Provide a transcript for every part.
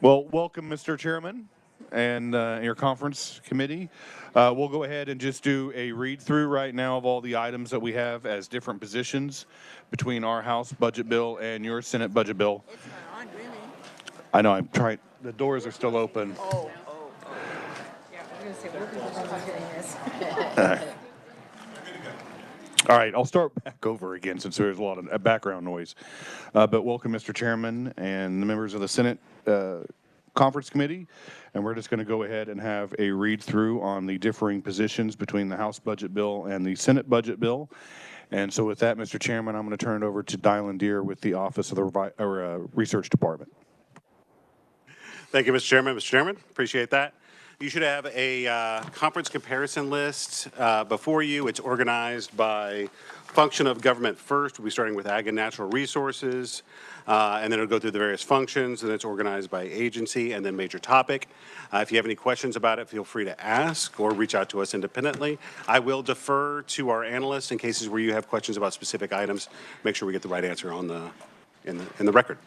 Well, welcome, Mr. Chairman, and your conference committee. We'll go ahead and just do a read through right now of all the items that we have as different positions between our House budget bill and your Senate budget bill. It's not on, really. I know, I'm trying. The doors are still open. Oh. Yeah, I was going to say, we're going to be doing this. All right, I'll start back over again since there's a lot of background noise. But welcome, Mr. Chairman, and the members of the Senate Conference Committee. And we're just going to go ahead and have a read through on the differing positions between the House budget bill and the Senate budget bill. And so with that, Mr. Chairman, I'm going to turn it over to Dylan Deere with the Office of the Research Department. Thank you, Mr. Chairman. Mr. Chairman, appreciate that. You should have a conference comparison list before you. It's organized by function of government first. We'll be starting with ag and natural resources, and then it'll go through the various functions, and it's organized by agency and then major topic. If you have any questions about it, feel free to ask or reach out to us independently. I will defer to our analysts in cases where you have questions about specific items. Make sure we get the right answer on in the record.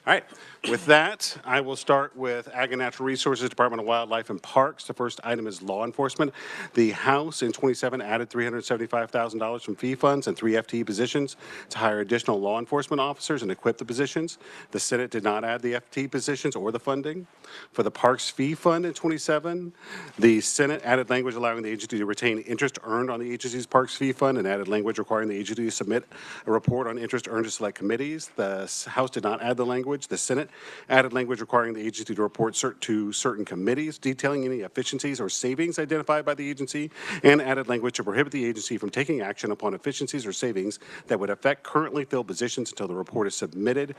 All right, with that, I will start with Ag and Natural Resources, Department of Wildlife and Parks. The first item is law enforcement. The House in 27 added $375,000 from fee funds and 3 FTE positions to hire additional law enforcement officers and equip the positions. The Senate did not add the FTE positions or the funding. For the Parks fee fund in 27, the Senate added language allowing the agency to retain interest earned on the agency's Parks fee fund and added language requiring the agency to submit a report on interest earned to select committees. The House did not add the language. The Senate added language requiring the agency to report to certain committees, detailing any efficiencies or savings identified by the agency, and added language to prohibit the agency from taking action upon efficiencies or savings that would affect currently filled positions until the report is submitted.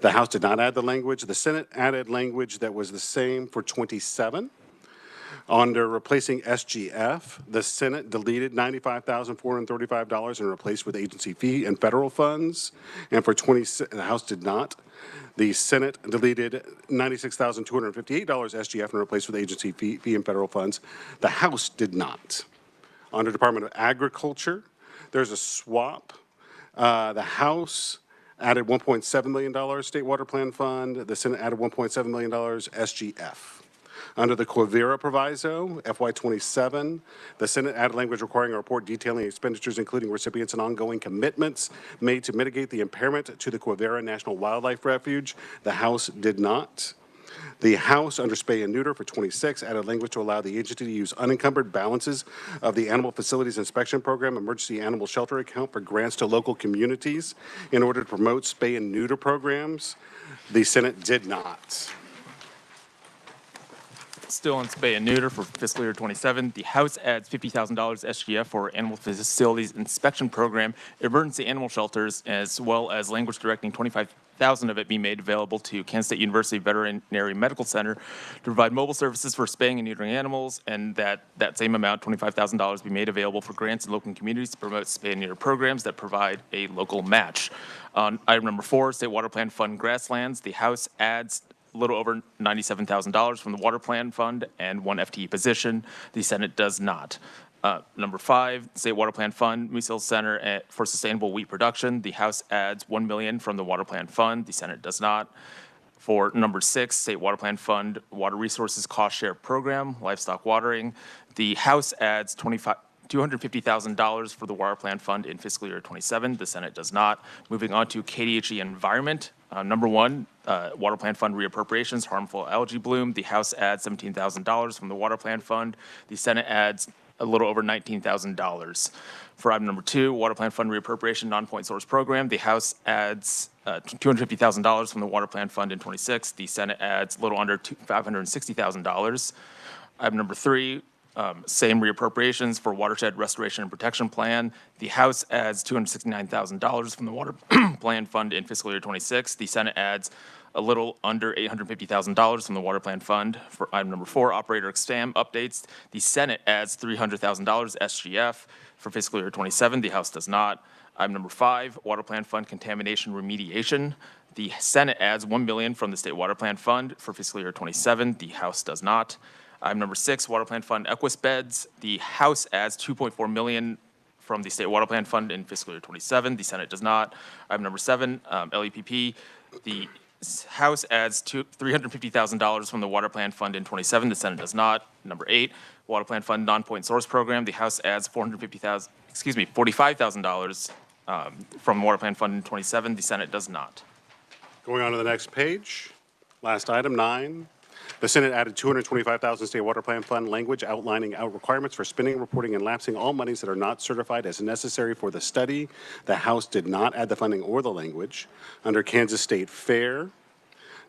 The House did not add the language. The Senate added language that was the same for 27. Under replacing SGF, the Senate deleted $95,435 and replaced with agency fee and federal funds. And for the House did not. The Senate deleted $96,258 SGF and replaced with agency fee and federal funds. The House did not. Under Department of Agriculture, there's a swap. The House added $1.7 million State Water Plan Fund. The Senate added $1.7 million SGF. Under the Quivira proviso, FY27, the Senate added language requiring a report detailing expenditures, including recipients and ongoing commitments made to mitigate the impairment to the Quivira National Wildlife Refuge. The House did not. The House, under spay and neuter for 26, added language to allow the agency to use unencumbered balances of the Animal Facilities Inspection Program Emergency Animal Shelter Account for grants to local communities in order to promote spay and neuter programs. The Senate did not. Still on spay and neuter for fiscal year 27, the House adds $50,000 SGF for Animal Facilities Inspection Program, emergency animal shelters, as well as language directing $25,000 of it be made available to Kansas State University Veterinary Medical Center to provide mobile services for spaying and neutering animals, and that same amount, $25,000, be made available for grants in local communities to promote spay and neuter programs that provide a local match. On item number 4, State Water Plan Fund grasslands, the House adds a little over $97,000 from the Water Plan Fund and 1 FTE position. The Senate does not. Number 5, State Water Plan Fund, Moose Hill Center for Sustainable Wheat Production. The House adds $1 million from the Water Plan Fund. The Senate does not. For number 6, State Water Plan Fund, Water Resources Cost Share Program, Livestock Watering. The House adds $250,000 for the Water Plan Fund in fiscal year 27. The Senate does not. Moving on to KDHE Environment. Number 1, Water Plan Fund reappropriations, harmful algae bloom. The House adds $17,000 from the Water Plan Fund. The Senate adds a little over $19,000. For item number 2, Water Plan Fund reappropriation non-point source program. The House adds $250,000 from the Water Plan Fund in 26. The Senate adds a little under $560,000. Item number 3, same reappropriations for Watershed Restoration and Protection Plan. The House adds $269,000 from the Water Plan Fund in fiscal year 26. The Senate adds a little under $850,000 from the Water Plan Fund. For item number 4, operator exam updates. The Senate adds $300,000 SGF for fiscal year 27. The House does not. Item number 5, Water Plan Fund contamination remediation. The Senate adds $1 million from the State Water Plan Fund for fiscal year 27. The House does not. Item number 6, Water Plan Fund Equus beds. The House adds $2.4 million from the State Water Plan Fund in fiscal year 27. The Senate does not. Item number 7, LEPP. The House adds $350,000 from the Water Plan Fund in 27. The Senate does not. Number 8, Water Plan Fund Non-Point Source Program. The House adds $45,000 from Water Plan Fund in 27. The Senate does not. Going on to the next page, last item, 9. The Senate added $225,000 State Water Plan Fund language outlining out requirements for spending, reporting, and lapsing all monies that are not certified as necessary for the study. The House did not add the funding or the language. Under Kansas State Fair,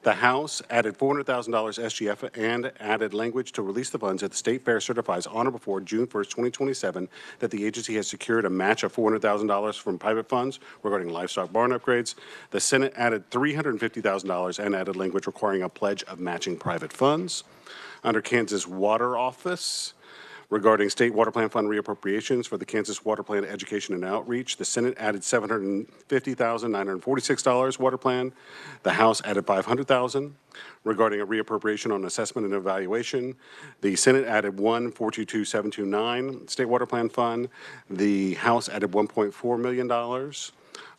the House added $400,000 SGF and added language to release the funds if the State Fair certifies on or before June 1st, 2027, that the agency has secured a match of $400,000 from private funds regarding livestock barn upgrades. The Senate added $350,000 and added language requiring a pledge of matching private funds. Under Kansas Water Office, regarding State Water Plan Fund reappropriations for the Kansas Water Plan Education and Outreach, the Senate added $750,946 water plan. The House added $500,000. Regarding a reappropriation on assessment and evaluation, the Senate added $1,422,729 State Water Plan Fund. The House added $1.4 million.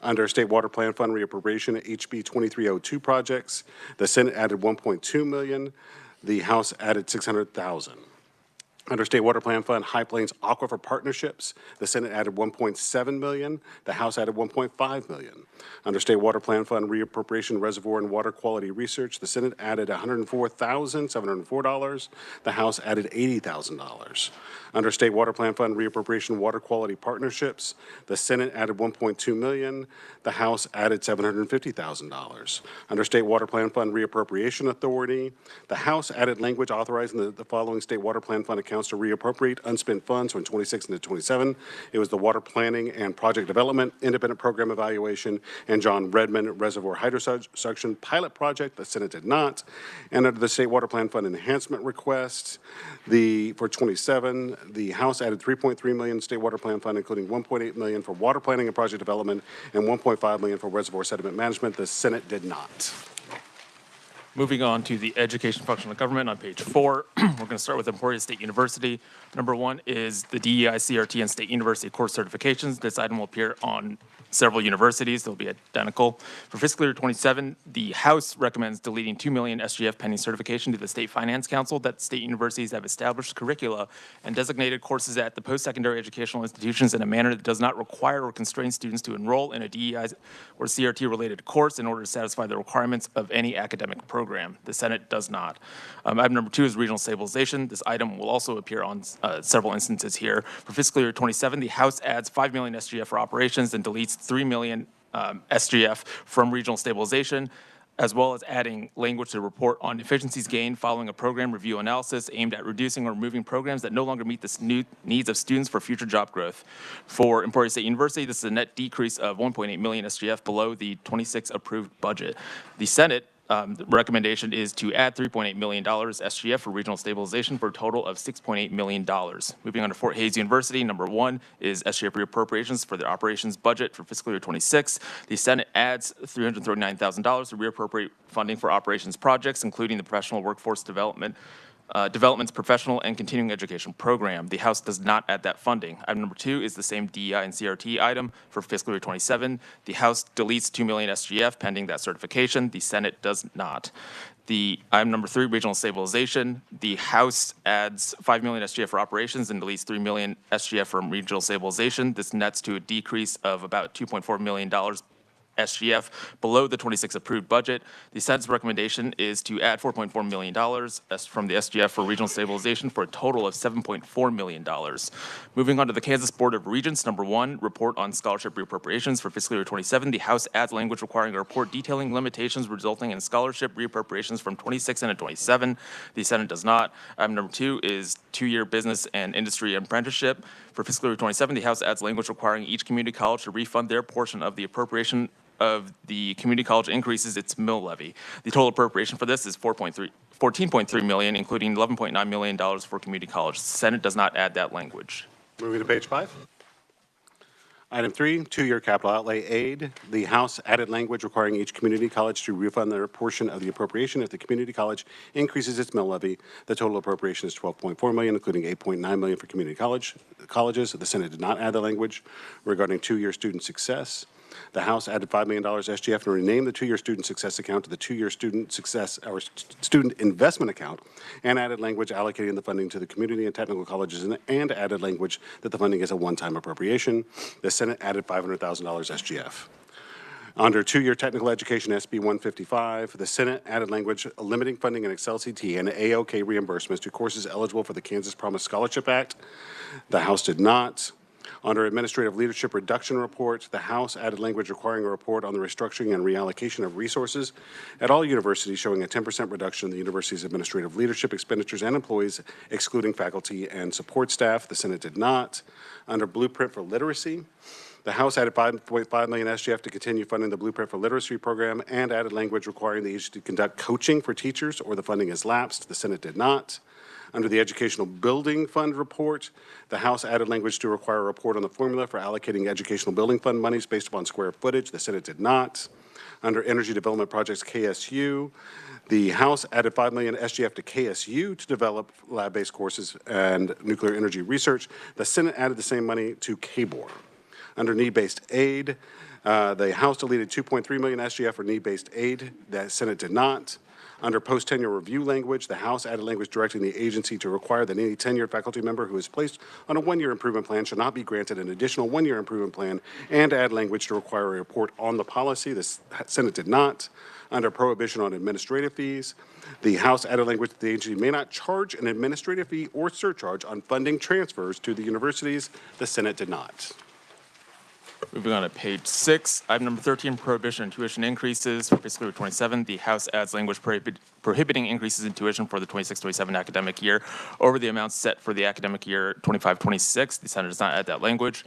Under State Water Plan Fund reappropriation, HB 2302 projects, the Senate added $1.2 million. The House added $600,000. Under State Water Plan Fund, High Plains Aquifer Partnerships, the Senate added $1.7 million. The House added $1.5 million. Under State Water Plan Fund Reappropriation Reservoir and Water Quality Research, the Senate added $104,704. The House added $80,000. Under State Water Plan Fund Reappropriation Water Quality Partnerships, the Senate added $1.2 million. The House added $750,000. Under State Water Plan Fund Reappropriation Authority, the House added language authorizing the following State Water Plan Fund accounts to reappropriate unspent funds from 26 into 27. It was the Water Planning and Project Development, Independent Program Evaluation, and John Redmond Reservoir Hydrosuction Pilot Project. The Senate did not. And under the State Water Plan Fund Enhancement Request, for 27, the House added $3.3 million State Water Plan Fund, including $1.8 million for water planning and project development and $1.5 million for reservoir sediment management. The Senate did not. Moving on to the education function of government on page 4, we're going to start with Emporia State University. Number 1 is the DEI, CRT, and State University course certifications. This item will appear on several universities. They'll be identical. For fiscal year 27, the House recommends deleting $2 million SGF pending certification to the State Finance Council that state universities have established curricula and designated courses at the post-secondary educational institutions in a manner that does not require or constrain students to enroll in a DEI or CRT-related course in order to satisfy the requirements of any academic program. The Senate does not. Item number 2 is regional stabilization. This item will also appear on several instances here. For fiscal year 27, the House adds $5 million SGF for operations and deletes $3 million SGF from regional stabilization, as well as adding language to report on efficiencies gained following a program review analysis aimed at reducing or removing programs that no longer meet the needs of students for future job growth. For Emporia State University, this is a net decrease of $1.8 million SGF below the 26 approved budget. The Senate the recommendation is to add $3.8 million SGF for regional stabilization for a total of $6.8 million. Moving on to Fort Hays University, number 1 is SGF reappropriations for their operations budget for fiscal year 26. The Senate adds $339,000 to reappropriate funding for operations projects, including the professional workforce development's professional and continuing education program. The House does not add that funding. Item number 2 is the same DEI and CRT item for fiscal year 27. The House deletes $2 million SGF pending that certification. The Senate does not. Item number 3, regional stabilization. The House adds $5 million SGF for operations and deletes $3 million SGF from regional stabilization. This nets to a decrease of about $2.4 million SGF below the 26 approved budget. The Senate's recommendation is to add $4.4 million from the SGF for regional stabilization for a total of $7.4 million. Moving on to the Kansas Board of Regents, number 1, report on scholarship reappropriations for fiscal year 27. The House adds language requiring a report detailing limitations resulting in scholarship reappropriations from 26 into 27. The Senate does not. Item number 2 is 2-year business and industry apprenticeship. For fiscal year 27, the House adds language requiring each community college to refund their portion of the appropriation of the community college increases its mill levy. The total appropriation for this is $14.3 million, including $11.9 million for community college. The Senate does not add that language. Moving to page 5. Item 3, 2-year capital outlay aid. The House added language requiring each community college to refund their portion of the appropriation if the community college increases its mill levy. The total appropriation is $12.4 million, including $8.9 million for community colleges. The Senate did not add the language regarding 2-year student success. The House added $5 million SGF and renamed the two-year student success account to the two-year student success or student investment account, and added language allocating the funding to the community and technical colleges, and added language that the funding is a one-time appropriation. The Senate added $500,000 SGF. Under two-year technical education, SB 155, the Senate added language limiting funding in Excel CT and AOK reimbursements to courses eligible for the Kansas Promise Scholarship Act. The House did not. Under Administrative Leadership Reduction Report, the House added language requiring a report on the restructuring and reallocation of resources at all universities, showing a 10% reduction in the university's administrative leadership expenditures and employees, excluding faculty and support staff. The Senate did not. Under Blueprint for Literacy, the House added $5.5 million SGF to continue funding the Blueprint for Literacy program and added language requiring the agency to conduct coaching for teachers or the funding is lapsed. The Senate did not. Under the Educational Building Fund report, the House added language to require a report on the formula for allocating educational building fund monies based upon square footage. The Senate did not. Under Energy Development Projects KSU, the House added $5 million SGF to KSU to develop lab-based courses and nuclear energy research. The Senate added the same money to KBOR. Under need-based aid, the House deleted $2.3 million SGF for need-based aid. The Senate did not. Under post-tenure review language, the House added language directing the agency to require that any tenured faculty member who is placed on a one-year improvement plan should not be granted an additional one-year improvement plan, and add language to require a report on the policy. The Senate did not. Under prohibition on administrative fees, the House added language that the agency may not charge an administrative fee or surcharge on funding transfers to the universities. The Senate did not. Moving on to page 6, item number 13, prohibition on tuition increases for fiscal year 27. The House adds language prohibiting increases in tuition for the 26-27 academic year over the amounts set for the academic year 25-26. The Senate does not add that language.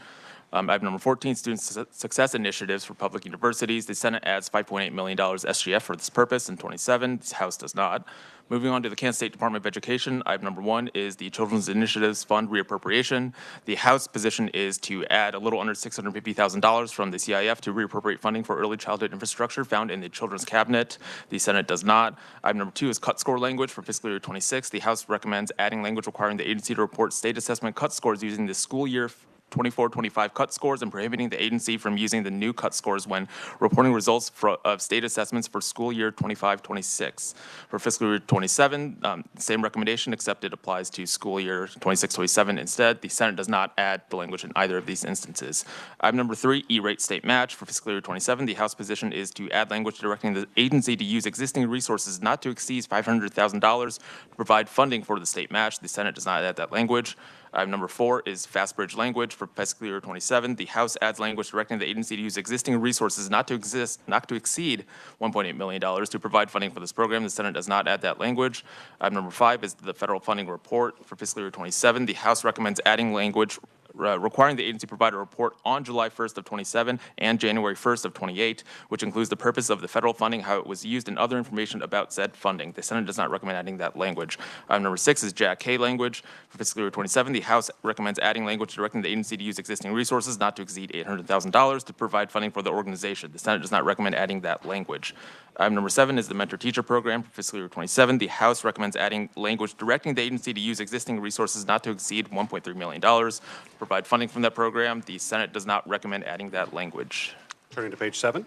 Item number 14, student success initiatives for public universities. The Senate adds $5.8 million SGF for this purpose in 27. The House does not. Moving on to the Kansas State Department of Education, item number 1 is the Children's Initiatives Fund reappropriation. The House position is to add a little under $650,000 from the CIF to reappropriate funding for early childhood infrastructure found in the Children's Cabinet. The Senate does not. Item number 2 is cut score language for fiscal year 26. The House recommends adding language requiring the agency to report state assessment cut scores using the school year 24-25 cut scores and prohibiting the agency from using the new cut scores when reporting results of state assessments for school year 25-26. For fiscal year 27, same recommendation, except it applies to school year 26-27 instead. The Senate does not add the language in either of these instances. Item number 3, E-rate state match. For fiscal year 27, the House position is to add language directing the agency to use existing resources not to exceed $500,000 to provide funding for the state match. The Senate does not add that language. Item number 4 is fast bridge language for fiscal year 27. The House adds language directing the agency to use existing resources not to exceed $1.8 million to provide funding for this program. The Senate does not add that language. Item number 5 is the federal funding report for fiscal year 27. The House recommends adding language requiring the agency provide a report on July 1st of 27 and January 1st of 28, which includes the purpose of the federal funding, how it was used, and other information about said funding. The Senate does not recommend adding that language. Item number 6 is JAK language. For fiscal year 27, the House recommends adding language directing the agency to use existing resources not to exceed $800,000 to provide funding for the organization. The Senate does not recommend adding that language. Item number 7 is the mentor-teacher program for fiscal year 27. The House recommends adding language directing the agency to use existing resources not to exceed $1.3 million to provide funding from that program. The Senate does not recommend adding that language. Turning to page 7.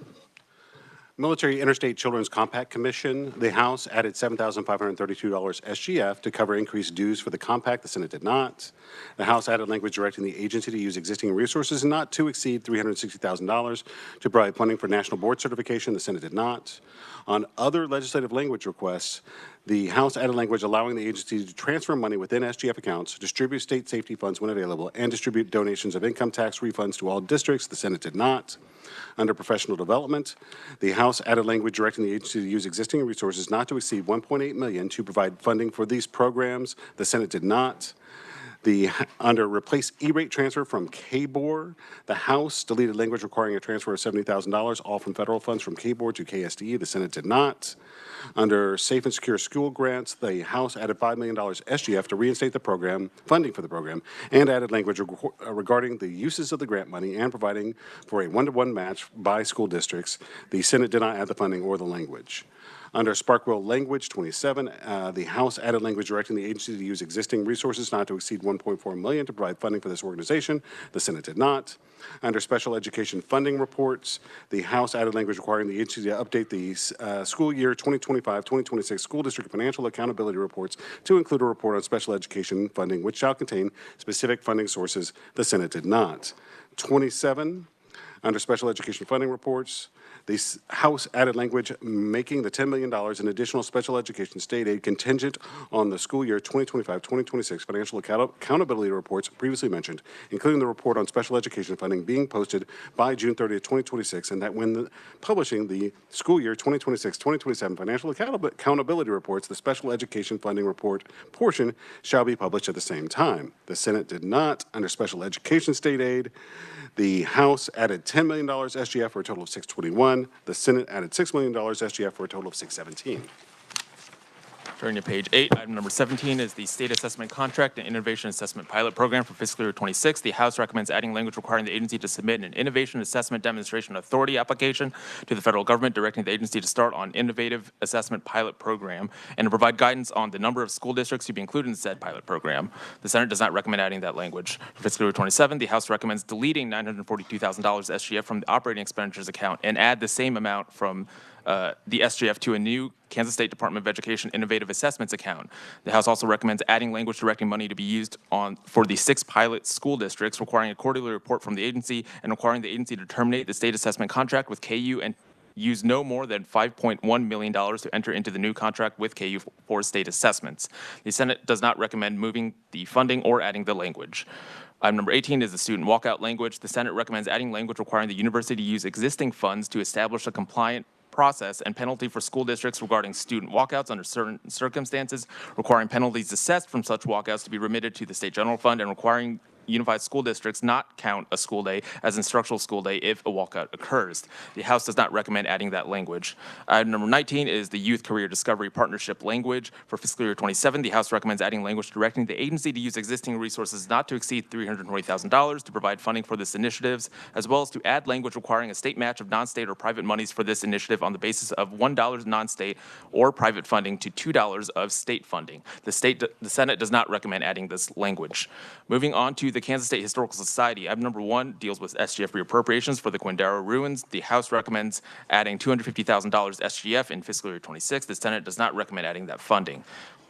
Military Interstate Children's Compact Commission, the House added $7,532 SGF to cover increased dues for the compact. The Senate did not. The House added language directing the agency to use existing resources not to exceed $360,000 to provide funding for national board certification. The Senate did not. On other legislative language requests, the House added language allowing the agency to transfer money within SGF accounts, distribute state safety funds when available, and distribute donations of income tax refunds to all districts. The Senate did not. Under professional development, the House added language directing the agency to use existing resources not to exceed $1.8 million to provide funding for these programs. The Senate did not. Under replace E-rate transfer from KBOR, the House deleted language requiring a transfer of $70,000, all from federal funds from KBOR to KSDE. The Senate did not. Under safe and secure school grants, the House added $5 million SGF to reinstate the program, funding for the program, and added language regarding the uses of the grant money and providing for a one-to-one match by school districts. The Senate did not add the funding or the language. Under Sparkville language, 27, the House added language directing the agency to use existing resources not to exceed $1.4 million to provide funding for this organization. The Senate did not. Under special education funding reports, the House added language requiring the agency to update the school year 2025-2026 school district financial accountability reports to include a report on special education funding, which shall contain specific funding sources. The Senate did not. 27, under special education funding reports, the House added language making the $10 million in additional special education state aid contingent on the school year 2025-2026 financial accountability reports previously mentioned, including the report on special education funding being posted by June 30th, 2026, and that when publishing the school year 2026-2027 financial accountability reports, the special education funding report portion shall be published at the same time. The Senate did not. Under special education state aid, the House added $10 million SGF for a total of $621. The Senate added $6 million SGF for a total of $617. Turning to page 8, item number 17 is the State Assessment Contract and Innovation Assessment Pilot Program for fiscal year 26. The House recommends adding language requiring the agency to submit an Innovation Assessment Demonstration Authority application to the federal government, directing the agency to start on innovative assessment pilot program and to provide guidance on the number of school districts to be included in said pilot program. The Senate does not recommend adding that language. For fiscal year 27, the House recommends deleting $942,000 SGF from the operating expenditures account and add the same amount from the SGF to a new Kansas State Department of Education Innovative Assessments account. The House also recommends adding language directing money to be used for the 6 pilot school districts, requiring a quarterly report from the agency and requiring the agency to terminate the state assessment contract with KU and use no more than $5.1 million to enter into the new contract with KU for state assessments. The Senate does not recommend moving the funding or adding the language. Item number 18 is the student walkout language. The Senate recommends adding language requiring the university to use existing funds to establish a compliant process and penalty for school districts regarding student walkouts under certain circumstances, requiring penalties assessed from such walkouts to be remitted to the state general fund, and requiring unified school districts not count a school day as instructional school day if a walkout occurs. The House does not recommend adding that language. Item number 19 is the Youth Career Discovery Partnership language. For fiscal year 27, the House recommends adding language directing the agency to use existing resources not to exceed $320,000 to provide funding for this initiative, as well as to add language requiring a state match of non-state or private monies for this initiative on the basis of $1 non-state or private funding to $2 of state funding. The Senate does not recommend adding this language. Moving on to the Kansas State Historical Society. Item number 1 deals with SGF reappropriations for the Quindaro ruins. The House recommends adding $250,000 SGF in fiscal year 26. The Senate does not recommend adding that funding.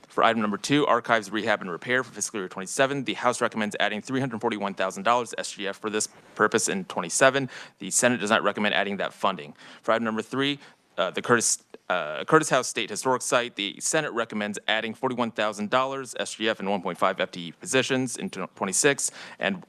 For item number 2, archives, rehab, and repair for fiscal year 27, the House recommends adding $341,000 SGF for this purpose in 27. The Senate does not recommend adding that funding. For item number 3, the Curtis House State Historic Site, the Senate recommends adding $41,000 SGF and 1.5 FTE positions in 26, and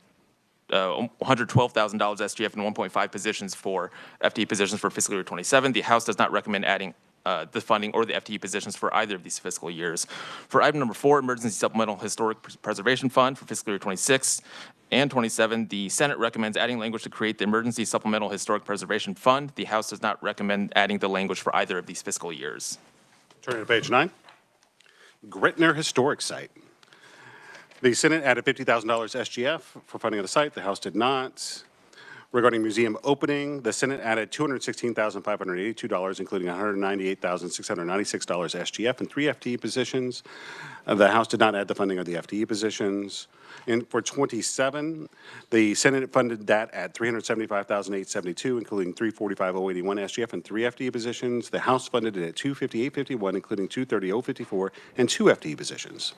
$112,000 SGF and 1.5 positions for FTE positions for fiscal year 27. The House does not recommend adding the funding or the FTE positions for either of these fiscal years. For item number 4, Emergency Supplemental Historic Preservation Fund for fiscal year 26 and 27, the Senate recommends adding language to create the Emergency Supplemental Historic Preservation Fund. The House does not recommend adding the language for either of these fiscal years. Turning to page 9, Gretner Historic Site. The Senate added $50,000 SGF for funding of the site. The House did not. Regarding museum opening, the Senate added $216,582, including $198,696 SGF and 3 FTE positions. The House did not add the funding of the FTE positions. And for 27, the Senate funded that at $375,872, including $345,081 SGF and 3 FTE positions. The House funded it at $258,51, including $230,054 and 2 FTE positions.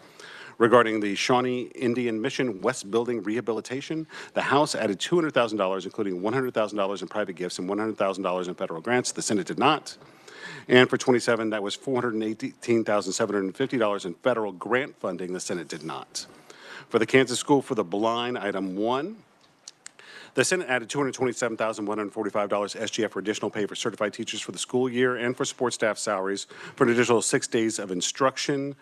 Regarding the Shawnee Indian Mission West Building rehabilitation, the House added $200,000, including $100,000 in private gifts and $100,000 in federal grants. The Senate did not. And for 27, that was $418,750 in federal grant funding. The Senate did not. For the Kansas School for the Blind, item 1, the Senate added $227,145 SGF for additional pay for certified teachers for the school year and for support staff salaries for an additional 6 days of instruction.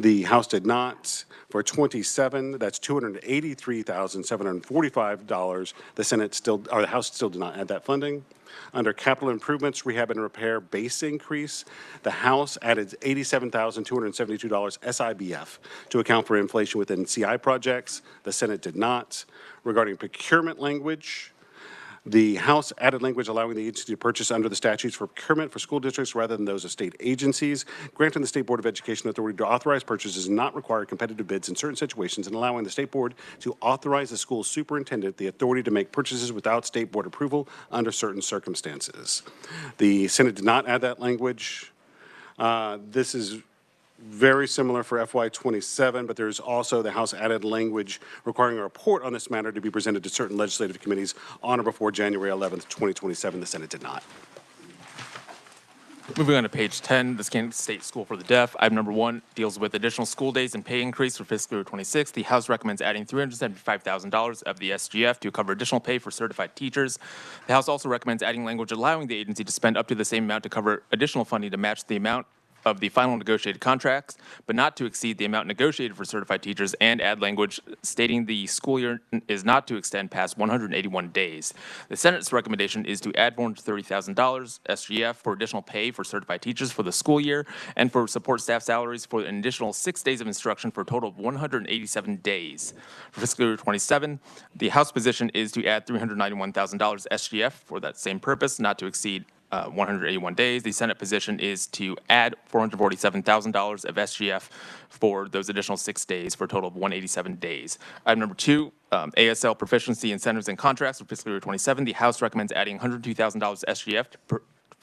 The House did not. For 27, that's $283,745. The House still did not add that funding. Under capital improvements, rehab and repair base increase, the House added $87,272 SIBF to account for inflation within CI projects. The Senate did not. Regarding procurement language, The House added language allowing the agency to purchase under the statutes for procurement for school districts rather than those of state agencies, granting the State Board of Education authority to authorize purchases and not require competitive bids in certain situations, and allowing the State Board to authorize the school superintendent the authority to make purchases without State Board approval under certain circumstances. The Senate did not add that language. This is very similar for FY27, but there's also the House added language requiring a report on this matter to be presented to certain legislative committees on or before January 11th, 2027. The Senate did not. Moving on to page 10, the Kansas State School for the Deaf. Item number 1 deals with additional school days and pay increase for fiscal year 26. The House recommends adding $375,000 of the SGF to cover additional pay for certified teachers. The House also recommends adding language allowing the agency to spend up to the same amount to cover additional funding to match the amount of the final negotiated contracts, but not to exceed the amount negotiated for certified teachers, and add language stating the school year is not to extend past 181 days. The Senate's recommendation is to add $430,000 SGF for additional pay for certified teachers for the school year and for support staff salaries for an additional 6 days of instruction for a total of 187 days. For fiscal year 27, the House position is to add $391,000 SGF for that same purpose, not to exceed 181 days. The Senate position is to add $447,000 of SGF for those additional 6 days for a total of 187 days. Item number 2, ASL proficiency incentives and contracts for fiscal year 27. The House recommends adding $102,000 SGF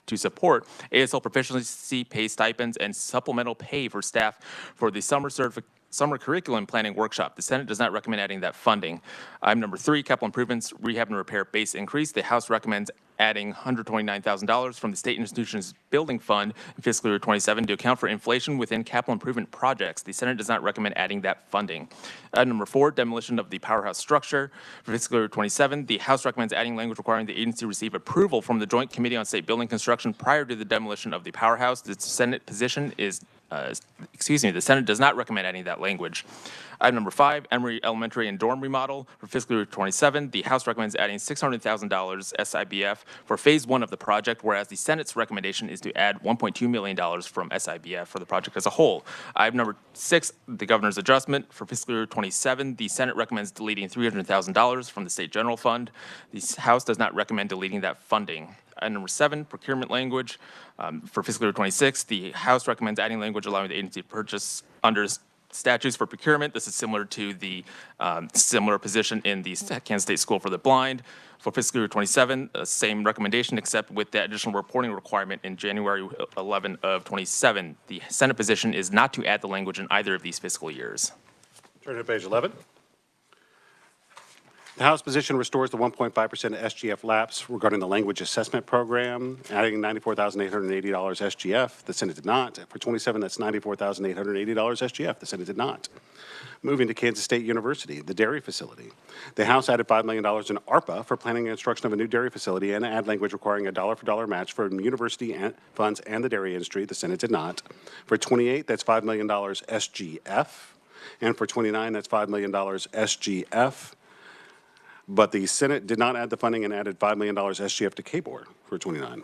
to support ASL proficiency pay stipends and supplemental pay for staff for the summer curriculum planning workshop. The Senate does not recommend adding that funding. Item number 3, capital improvements, rehab and repair base increase. The House recommends adding $129,000 from the State Institutions Building Fund in fiscal year 27 to account for inflation within capital improvement projects. The Senate does not recommend adding that funding. Item number 4, demolition of the powerhouse structure. For fiscal year 27, the House recommends adding language requiring the agency receive approval from the Joint Committee on State Building Construction prior to the demolition of the powerhouse. The Senate position is the Senate does not recommend adding that language. Item number 5, Emory Elementary and dorm remodel. For fiscal year 27, the House recommends adding $600,000 SIBF for phase 1 of the project, whereas the Senate's recommendation is to add $1.2 million from SIBF for the project as a whole. Item number 6, the governor's adjustment. For fiscal year 27, the Senate recommends deleting $300,000 from the state general fund. The House does not recommend deleting that funding. Item number 7, procurement language. For fiscal year 26, the House recommends adding language allowing the agency to purchase under statutes for procurement. This is similar to the similar position in the Kansas State School for the Blind. For fiscal year 27, same recommendation except with the additional reporting requirement in January 11 of 27. The Senate position is not to add the language in either of these fiscal years. Turn to page 11. The House position restores the 1.5% SGF lapse regarding the language assessment program, adding $94,880 SGF. The Senate did not. For 27, that's $94,880 SGF. The Senate did not. Moving to Kansas State University, the dairy facility. The House added $5 million in ARPA for planning and construction of a new dairy facility and add language requiring a dollar-for-dollar match for university funds and the dairy industry. The Senate did not. For 28, that's $5 million SGF. And for 29, that's $5 million SGF. But the Senate did not add the funding and added $5 million SGF to KBOR for 29.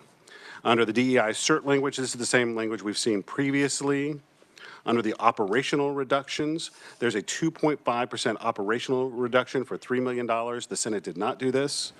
Under the DEI CERT language, this is the same language we've seen previously. Under the operational reductions, there's a 2.5% operational reduction for $3 million. The Senate did not do this.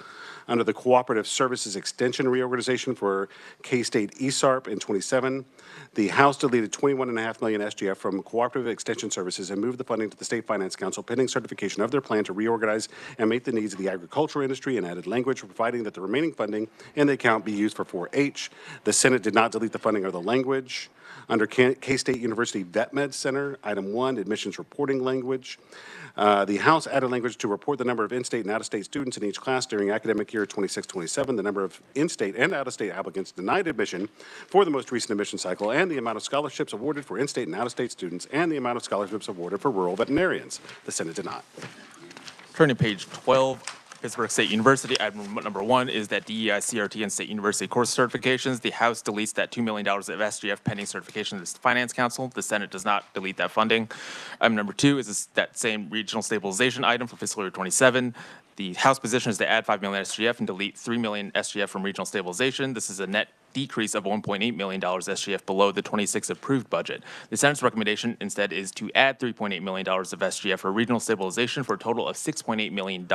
Under the Cooperative Services Extension Reorganization for K-State ESARP in 27, the House deleted $21.5 million SGF from Cooperative Extension Services and moved the funding to the State Finance Council pending certification of their plan to reorganize and meet the needs of the agricultural industry, and added language providing that the remaining funding in the account be used for 4-H. The Senate did not delete the funding or the language. Under K-State University Vet Med Center, item 1, admissions reporting language. The House added language to report the number of in-state and out-of-state students in each class during academic year 26-27, the number of in-state and out-of-state applicants denied admission for the most recent admission cycle, and the amount of scholarships awarded for in-state and out-of-state students, and the amount of scholarships awarded for rural veterinarians. The Senate did not. Turning to page 12, Pittsburgh State University, item number 1 is that DEI, CRT, and State University course certifications. The House deletes that $2 million of SGF pending certification to the Finance Council. The Senate does not delete that funding. Item number 2 is that same regional stabilization item for fiscal year 27. The House position is to add $5 million SGF and delete $3 million SGF from regional stabilization. This is a net decrease of $1.8 million SGF below the 26 approved budget. The Senate's recommendation instead is to add $3.8 million of SGF for regional stabilization for a total of $6.8 million.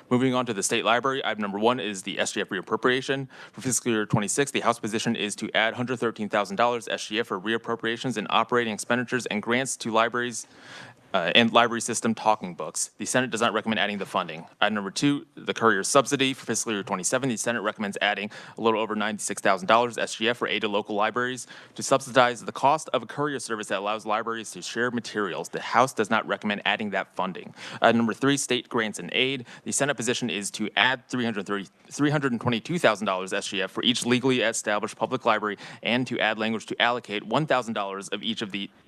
Moving on to the State Library, item number 1 is the SGF reappropriation. For fiscal year 26, the House position is to add $113,000 SGF for reappropriations in operating expenditures and grants to libraries and library system talking books. The Senate does not recommend adding the funding. Item number 2, the courier subsidy. For fiscal year 27, the Senate recommends adding a little over $96,000 SGF for aid to local libraries to subsidize the cost of a courier service that allows libraries to share materials. The House does not recommend adding that funding. Item number 3, state grants and aid. The Senate position is to add $322,000 SGF for each legally established public library and to add language to allocate $1,000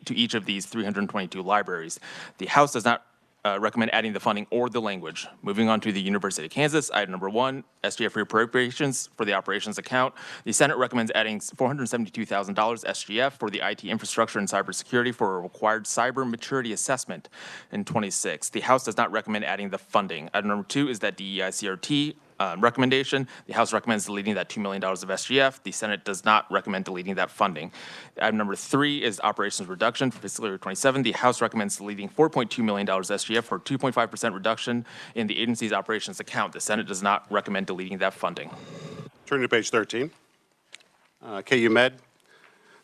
to each of these 322 libraries. The House does not recommend adding the funding or the language. Moving on to the University of Kansas, item number 1, SGF reappropriations for the operations account. The Senate recommends adding $472,000 SGF for the IT infrastructure and cybersecurity for a required cyber maturity assessment in 26. The House does not recommend adding the funding. Item number 2 is that DEI CRT recommendation. The House recommends deleting that $2 million of SGF. The Senate does not recommend deleting that funding. Item number 3 is operations reduction for fiscal year 27. The House recommends deleting $4.2 million SGF for 2.5% reduction in the agency's operations account. The Senate does not recommend deleting that funding. Turning to page 13. KU Med.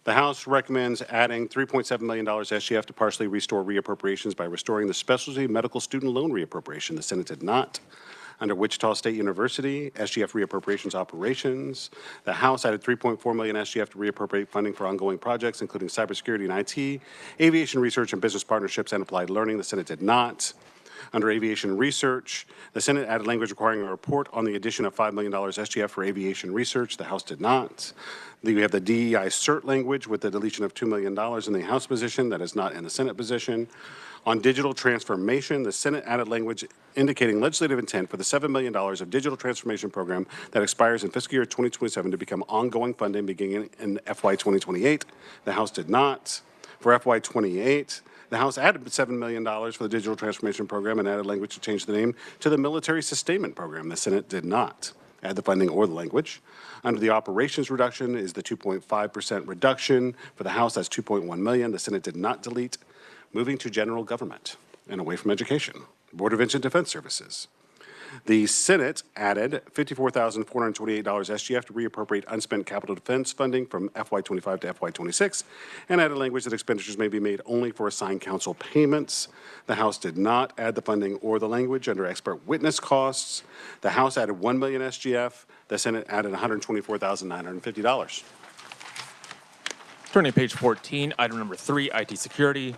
The House recommends adding $3.7 million SGF to partially restore reappropriations by restoring the specialty medical student loan reappropriation. The Senate did not. Under Wichita State University, SGF reappropriations operations. The House added $3.4 million SGF to reappropriate funding for ongoing projects, including cybersecurity and IT, aviation research and business partnerships, and applied learning. The Senate did not. Under aviation research, the Senate added language requiring a report on the addition of $5 million SGF for aviation research. The House did not. We have the DEI CERT language with the deletion of $2 million in the House position. That is not in the Senate position. On digital transformation, the Senate added language indicating legislative intent for the $7 million of digital transformation program that expires in fiscal year 2027 to become ongoing funding beginning in FY 2028. The House did not. For FY 28, the House added $7 million for the digital transformation program and added language to change the name to the military sustainment program. The Senate did not add the funding or the language. Under the operations reduction is the 2.5% reduction. For the House, that's $2.1 million. The Senate did not delete. Moving to general government and away from education, Border Prevention Defense Services. The Senate added $54,428 SGF to reappropriate unspent capital defense funding from FY25 to FY26 and added language that expenditures may be made only for assigned council payments. The House did not add the funding or the language. Under expert witness costs, the House added $1 million SGF. The Senate added $124,950. Turning to page 14, item number 3, IT security.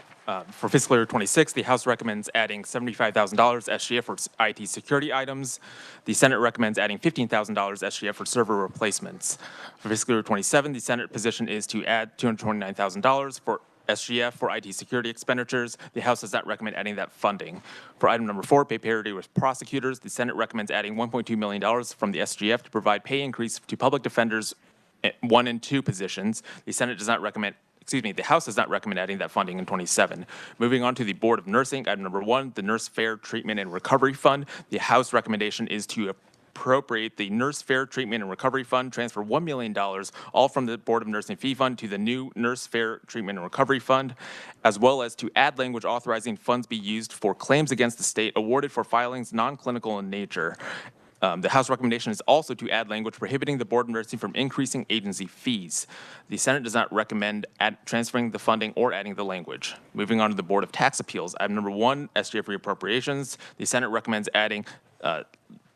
For fiscal year 26, the House recommends adding $75,000 SGF for IT security items. The Senate recommends adding $15,000 SGF for server replacements. For fiscal year 27, the Senate position is to add $229,000 for SGF for IT security expenditures. The House does not recommend adding that funding. For item number 4, pay parity with prosecutors, the Senate recommends adding $1.2 million from the SGF to provide pay increase to public defenders 1 and 2 positions. The House does not recommend adding that funding in 27. Moving on to the Board of Nursing, item number 1, the Nurse Fair Treatment and Recovery Fund. The House recommendation is to appropriate the Nurse Fair Treatment and Recovery Fund, transfer $1 million, all from the Board of Nursing Fee Fund to the new Nurse Fair Treatment and Recovery Fund, as well as to add language authorizing funds be used for claims against the state awarded for filings non-clinical in nature. The House recommendation is also to add language prohibiting the Board of Nursing from increasing agency fees. The Senate does not recommend transferring the funding or adding the language. Moving on to the Board of Tax Appeals. Item number 1, SGF reappropriations. The Senate recommends adding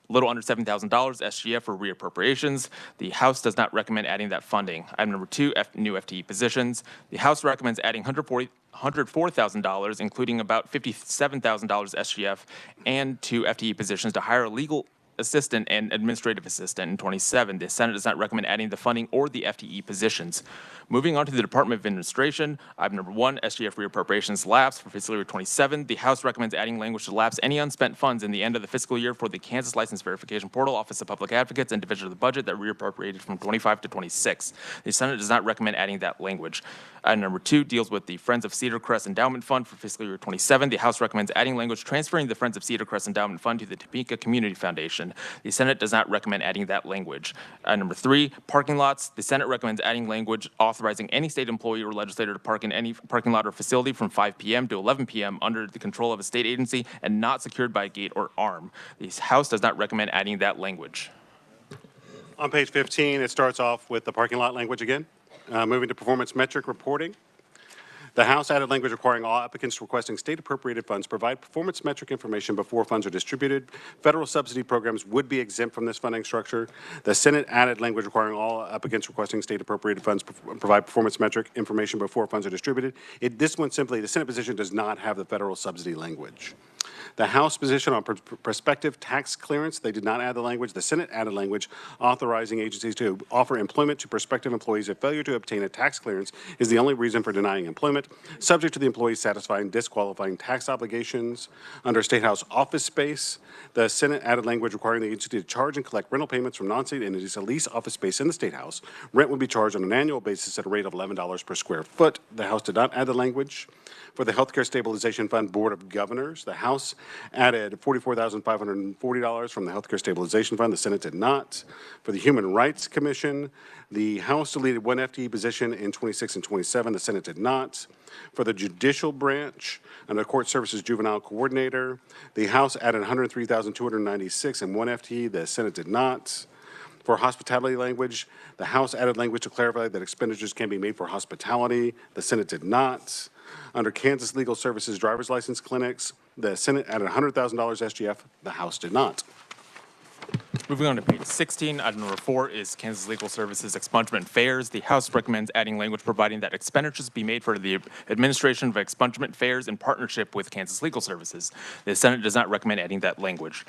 little under $7,000 SGF for reappropriations. The House does not recommend adding that funding. Item number 2, new FTE positions. The House recommends adding $104,000, including about $57,000 SGF and 2 FTE positions to hire a legal assistant and administrative assistant in 27. The Senate does not recommend adding the funding or the FTE positions. Moving on to the Department of Administration, item number 1, SGF reappropriations lapse for fiscal year 27. The House recommends adding language to lapse any unspent funds in the end of the fiscal year for the Kansas License Verification Portal, Office of Public Advocates, and Division of the Budget that reappropriated from 25 to 26. The Senate does not recommend adding that language. Item number 2 deals with the Friends of Cedar Crest Endowment Fund for fiscal year 27. The House recommends adding language transferring the Friends of Cedar Crest Endowment Fund to the Topeka Community Foundation. Appropriation. The Senate does not recommend adding that language. Number 3, parking lots. The Senate recommends adding language authorizing any state employee or legislator to park in any parking lot or facility from 5 p.m. to 11 p.m. under the control of a state agency and not secured by a gate or arm. The House does not recommend adding that language. On page 15, it starts off with the parking lot language again. Moving to performance metric reporting. The House added language requiring all applicants requesting state appropriated funds provide performance metric information before funds are distributed. Federal subsidy programs would be exempt from this funding structure. The Senate added language requiring all applicants requesting state appropriated funds provide performance metric information before funds are distributed. This one simply, the Senate position does not have the federal subsidy language. The House position on prospective tax clearance, they did not add the language. The Senate added language authorizing agencies to offer employment to prospective employees if failure to obtain a tax clearance is the only reason for denying employment, subject to the employee satisfying disqualifying tax obligations. Under State House office space, the Senate added language requiring the agency to charge and collect rental payments from non-state entities to lease office space in the State House. Rent would be charged on an annual basis at a rate of $11 per square foot. The House did not add the language. For the Healthcare Stabilization Fund Board of Governors, the House added $44,540 from the Healthcare Stabilization Fund. The Senate did not. For the Human Rights Commission, the House deleted one FTE position in 26 and 27. The Senate did not. For the Judicial Branch, under Court Services Juvenile Coordinator, the House added $103,296 in one FTE. The Senate did not. For hospitality language, the House added language to clarify that expenditures can be made for hospitality. The Senate did not. Under Kansas Legal Services driver's license clinics, the Senate added $100,000 SGF. The House did not. Moving on to page 16, item number 4 is Kansas Legal Services expungement fares. The House recommends adding language providing that expenditures be made for the administration of expungement fares in partnership with Kansas Legal Services. The Senate does not recommend adding that language.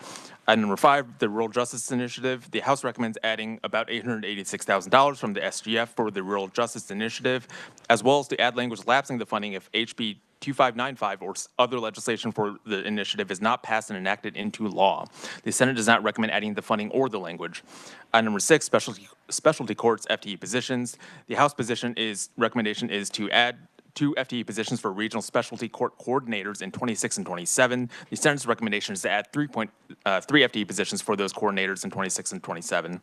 Item number 5, the Rural Justice Initiative. The House recommends adding about $886,000 from the SGF for the Rural Justice Initiative, as well as to add language lapsing the funding if HB 2595 or other legislation for the initiative is not passed and enacted into law. The Senate does not recommend adding the funding or the language. Item number 6, specialty courts FTE positions. The House recommendation is to add 2 FTE positions for regional specialty court coordinators in 26 and 27. The Senate's recommendation is to add 3 FTE positions for those coordinators in 26 and 27.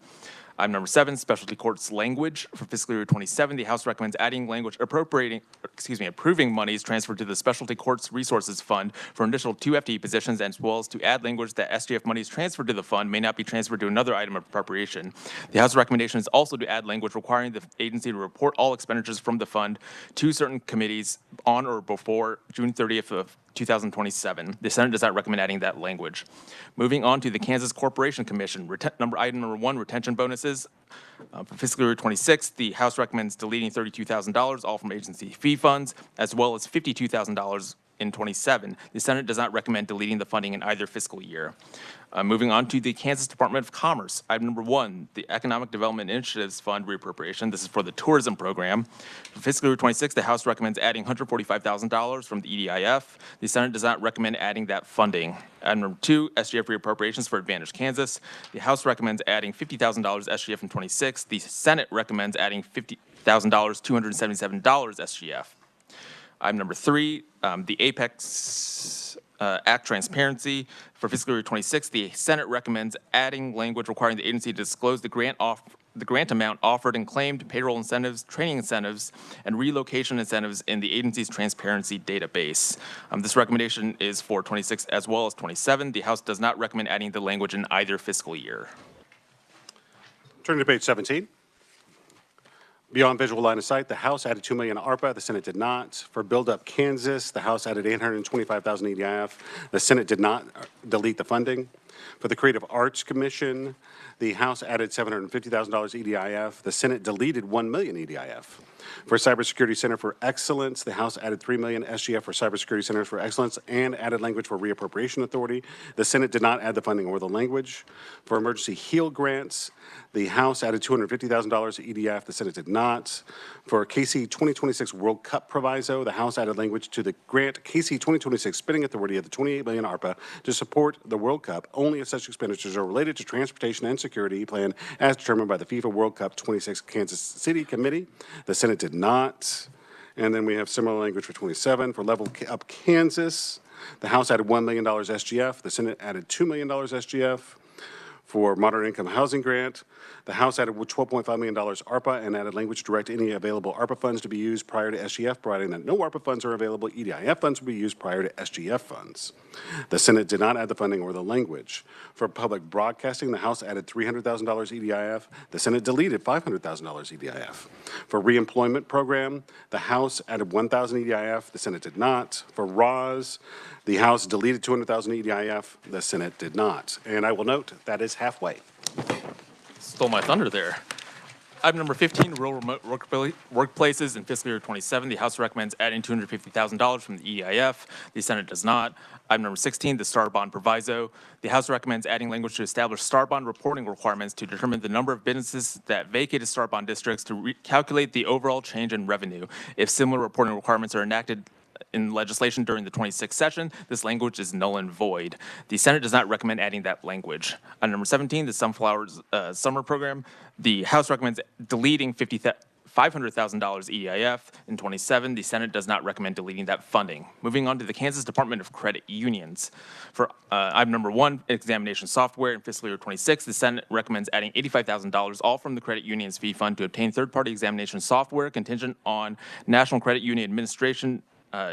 Item number 7, specialty courts language for fiscal year 27. The House recommends adding language approving monies transferred to the Specialty Courts Resources Fund for an additional 2 FTE positions, as well as to add language that SGF monies transferred to the fund may not be transferred to another item of appropriation. The House recommendation is also to add language requiring the agency to report all expenditures from the fund to certain committees on or before June 30th of 2027. The Senate does not recommend adding that language. Moving on to the Kansas Corporation Commission, item number 1, retention bonuses. For fiscal year 26, the House recommends deleting $32,000, all from agency fee funds, as well as $52,000 in 27. The Senate does not recommend deleting the funding in either fiscal year. Moving on to the Kansas Department of Commerce. Item number 1, the Economic Development Initiatives Fund reappropriation. This is for the tourism program. For fiscal year 26, the House recommends adding $145,000 from the EDIF. The Senate does not recommend adding that funding. Item number 2, SGF reappropriations for Advantage Kansas. The House recommends adding $50,000 SGF in 26. The Senate recommends adding $50,000, $277 SGF. Item number 3, the Apex Act transparency. For fiscal year 26, the Senate recommends adding language requiring the agency to disclose the grant amount offered and claimed, payroll incentives, training incentives, and relocation incentives in the agency's transparency database. This recommendation is for 26 as well as 27. The House does not recommend adding the language in either fiscal year. Turning to page 17. Beyond visual line of sight, the House added $2 million ARPA. The Senate did not. For Build Up Kansas, the House added $825,000 EDIF. The Senate did not delete the funding. For the Creative Arts Commission, the House added $750,000 EDIF. The Senate deleted $1 million EDIF. For Cybersecurity Center for Excellence, the House added $3 million SGF for Cybersecurity Centers for Excellence and added language for Reappropriation Authority. The Senate did not add the funding or the language. For Emergency HEAL grants, the House added $250,000 EDF. The Senate did not. For KC 2026 World Cup proviso, the House added language to the grant KC 2026 Spending Authority of the $28 million ARPA to support the World Cup only if such expenditures are related to transportation and security plan as determined by the FIFA World Cup 26 Kansas City Committee. The Senate did not. And then we have similar language for 27. For Level Up Kansas, the House added $1 million SGF. The Senate added $2 million SGF. for Moderate Income Housing Grant. The House added $12.5 million ARPA and added language to direct any available ARPA funds to be used prior to SGF, providing that no ARPA funds are available. EDIF funds will be used prior to SGF funds. The Senate did not add the funding or the language. For public broadcasting, the House added $300,000 EDIF. The Senate deleted $500,000 EDIF. For reemployment program, the House added $1,000 EDIF. The Senate did not. For RAWs, the House deleted $200,000 EDIF. The Senate did not. And I will note that is halfway. Stole my thunder there. Item number 15, rural remote workplaces in fiscal year 27. The House recommends adding $250,000 from the EIF. The Senate does not. Item number 16, the STAR bond proviso. The House recommends adding language to establish STAR bond reporting requirements to determine the number of businesses that vacated STAR bond districts to calculate the overall change in revenue. If similar reporting requirements are enacted in legislation during the 26th session, this language is null and void. The Senate does not recommend adding that language. On number 17, the Sunflowers Summer Program, the House recommends deleting $500,000 EIF. In 27, the Senate does not recommend deleting that funding. Moving on to the Kansas Department of Credit Unions. For item number 1, examination software in fiscal year 26, the Senate recommends adding $85,000, all from the credit union's fee fund, to obtain third-party examination software contingent on National Credit Union Administration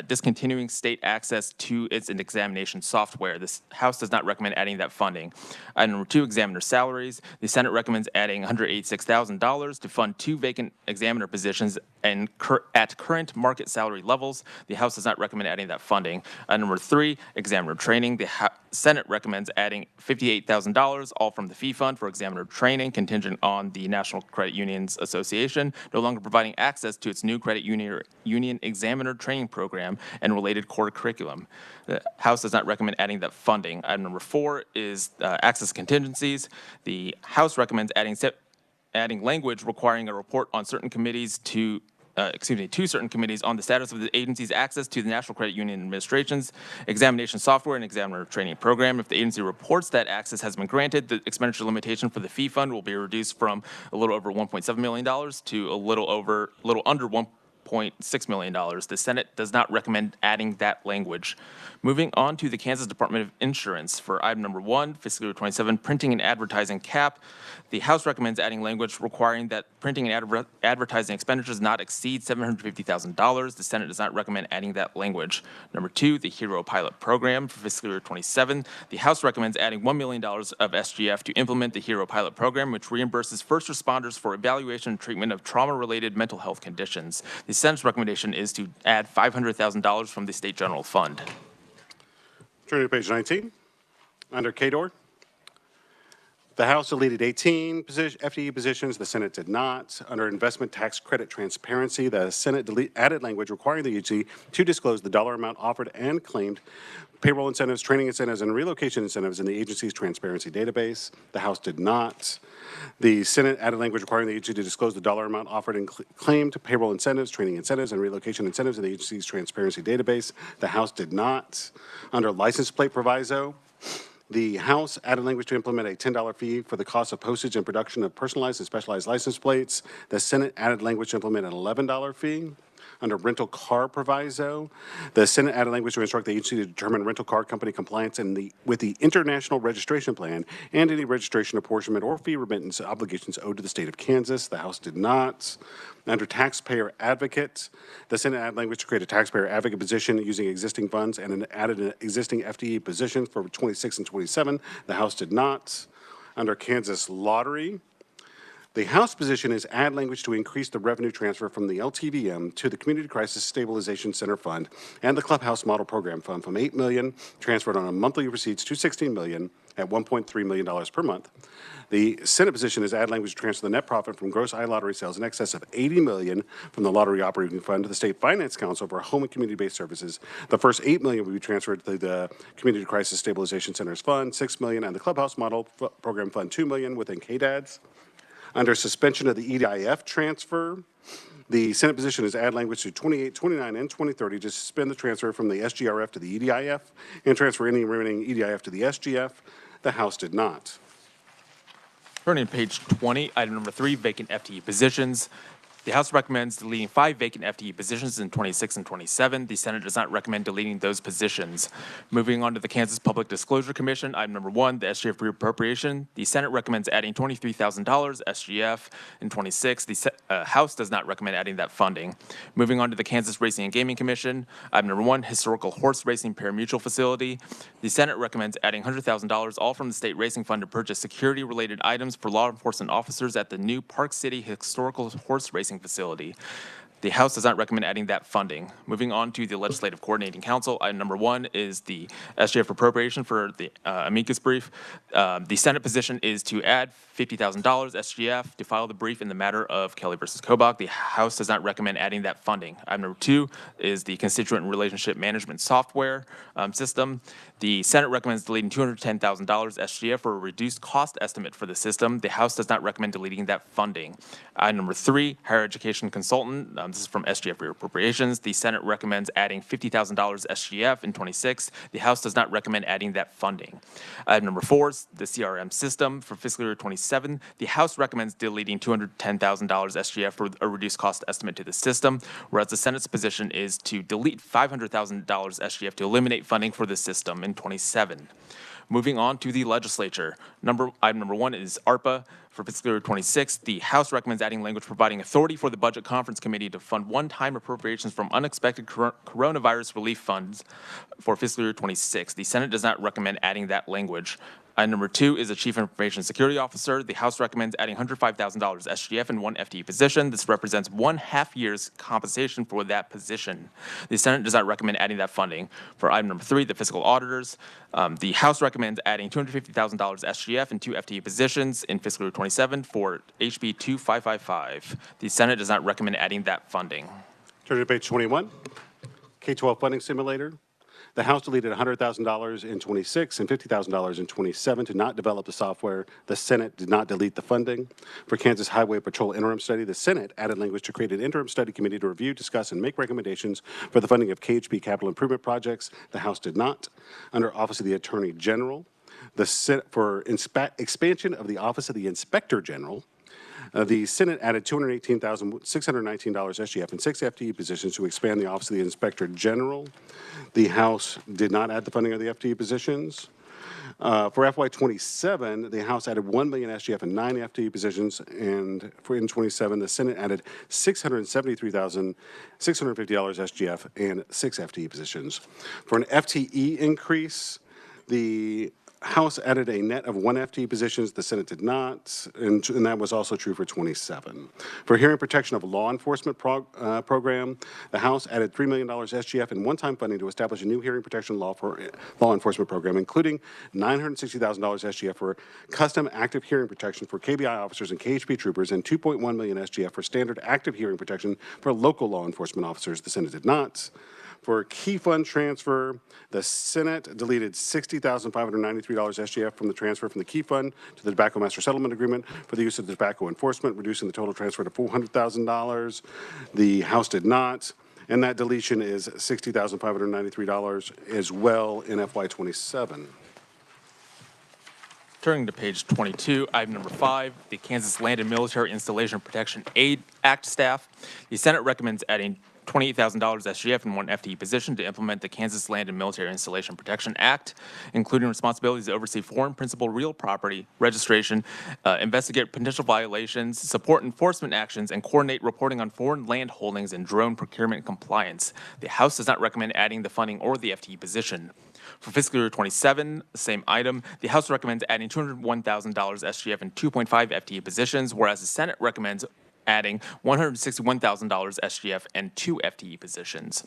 discontinuing state access to its examination software. This House does not recommend adding that funding. Item number 2, examiner salaries. The Senate recommends adding $186,000 to fund 2 vacant examiner positions and at current market salary levels. The House does not recommend adding that funding. Item number 3, examiner training. The Senate recommends adding $58,000, all from the fee fund for examiner training, contingent on the National Credit Unions Association no longer providing access to its new credit union examiner training program and related core curriculum. The House does not recommend adding that funding. Item number 4 is access contingencies. The House recommends adding language requiring a report on certain committees to certain committees on the status of the agency's access to the National Credit Union Administration's examination software and examiner training program. If the agency reports that access has been granted, the expenditure limitation for the fee fund will be reduced from a little over $1.7 million to a little under $1.6 million. The Senate does not recommend adding that language. Moving on to the Kansas Department of Insurance. For item number 1, fiscal year 27, printing and advertising cap. The House recommends adding language requiring that printing and advertising expenditures not exceed $750,000. The Senate does not recommend adding that language. Number 2, the Hero Pilot Program for fiscal year 27. The House recommends adding $1 million of SGF to implement the Hero Pilot Program, which reimburses first responders for evaluation and treatment of trauma-related mental health conditions. The Senate's recommendation is to add $500,000 from the State General Fund. Turning to page 19, under KDOR. The House deleted 18 FTE positions. The Senate did not. Under investment tax credit transparency, the Senate added language requiring the agency to disclose the dollar amount offered and claimed payroll incentives, training incentives, and relocation incentives in the agency's transparency database. The House did not. The Senate added language requiring the agency to disclose the dollar amount offered and claimed payroll incentives, training incentives, and relocation incentives in the agency's transparency database. The House did not. Under license plate proviso, the House added language to implement a $10 fee for the cost of postage and production of personalized and specialized license plates. The Senate added language to implement an $11 fee. Under rental car proviso, the Senate added language to instruct the agency to determine rental car company compliance with the International Registration Plan and any registration apportionment or fee remittance obligations owed to the state of Kansas. The House did not. Under taxpayer advocate, the Senate added language to create a taxpayer advocate position using existing funds and added an existing FTE position for 26 and 27. The House did not. Under Kansas Lottery, the House position is add language to increase the revenue transfer from the LTVM to the Community Crisis Stabilization Center Fund and the Clubhouse Model Program Fund from $8 million transferred on a monthly receipts to $16 million at $1.3 million per month. The Senate position is add language to transfer the net profit from gross iLottery sales in excess of $80 million from the Lottery Operating Fund to the State Finance Council for home and community-based services. The first $8 million will be transferred to the Community Crisis Stabilization Centers Fund, $6 million, and the Clubhouse Model Program Fund, $2 million within KDADS. Under suspension of the EDIF transfer, the Senate position is add language to 28, 29, and 2030 to suspend the transfer from the SGRF to the EDIF and transfer any remaining EDIF to the SGF. The House did not. Turning to page 20, item number 3, vacant FTE positions. The House recommends deleting 5 vacant FTE positions in 26 and 27. The Senate does not recommend deleting those positions. Moving on to the Kansas Public Disclosure Commission, item number 1, the SGF reappropriation. The Senate recommends adding $23,000 SGF in 26. The House does not recommend adding that funding. Moving on to the Kansas Racing and Gaming Commission, item number 1, historical horse racing parimutuel facility. The Senate recommends adding $100,000 all from the state racing fund to purchase security-related items for law enforcement officers at the new Park City Historical Horse Racing facility. The House does not recommend adding that funding. Moving on to the Legislative Coordinating Council, item number 1 is the SGF appropriation for the amicus brief. The Senate position is to add $50,000 SGF to file the brief in the matter of Kelly versus Kobach. The House does not recommend adding that funding. Item number 2 is the constituent and relationship management software system. The Senate recommends deleting $210,000 SGF for a reduced cost estimate for the system. The House does not recommend deleting that funding. Item number 3, higher education consultant. This is from SGF reappropriations. The Senate recommends adding $50,000 SGF in 26. The House does not recommend adding that funding. Item number 4 is the CRM system for fiscal year 27. The House recommends deleting $210,000 SGF for a reduced cost estimate to the system, whereas the Senate's position is to delete $500,000 SGF to eliminate funding for the system in 27. Moving on to the legislature. Item number 1 is ARPA. For fiscal year 26, the House recommends adding language providing authority for the Budget Conference Committee to fund one-time appropriations from unexpected coronavirus relief funds for fiscal year 26. The Senate does not recommend adding that language. Item number 2 is a Chief Information Security Officer. The House recommends adding $105,000 SGF in 1 FTE position. This represents 1.5 years compensation for that position. The Senate does not recommend adding that funding. For item number 3, the fiscal auditors, the House recommends adding $250,000 SGF in 2 FTE positions in fiscal year 27 for HB 2555. The Senate does not recommend adding that funding. Turn to page 21, K-12 funding simulator. The House deleted $100,000 in 26 and $50,000 in 27 to not develop the software. The Senate did not delete the funding. For Kansas Highway Patrol interim study, the Senate added language to create an interim study committee to review, discuss, and make recommendations for the funding of KHB capital improvement projects. The House did not. Under Office of the Attorney General, the Senate for expansion of the Office of the Inspector General, the Senate added $218,619 SGF in 6 FTE positions to expand the Office of the Inspector General. The House did not add the funding of the FTE positions. For FY27, the House added $1 million SGF in 9 FTE positions, and for in 27, the Senate added $673,650 SGF and 6 FTE positions. For an FTE increase, the House added a net of 1 FTE positions, the Senate did not, and that was also true for 27. For hearing protection of law enforcement program, the House added $3 million SGF in one-time funding to establish a new hearing protection law enforcement program, including $960,000 SGF for custom active hearing protection for KBI officers and KHP troopers, and $2.1 million SGF for standard active hearing protection for local law enforcement officers. The Senate did not. For key fund transfer, the Senate deleted $60,593 SGF from the transfer from the key fund to the Tobacco Master Settlement Agreement for the use of tobacco enforcement, reducing the total transfer to $400,000. The House did not, and that deletion is $60,593 as well in FY27. Turning to page 22, item number 5, the Kansas Land and Military Installation Protection Aid Act staff. The Senate recommends adding $28,000 SGF in 1 FTE position to implement the Kansas Land and Military Installation Protection Act, including responsibilities to oversee foreign principal real property registration, investigate potential violations, support enforcement actions, and coordinate reporting on foreign land holdings and drone procurement compliance. The House does not recommend adding the funding or the FTE position. For fiscal year 27, the same item, the House recommends adding $201,000 SGF in 2.5 FTE positions, whereas the Senate recommends adding $161,000 SGF and 2 FTE positions.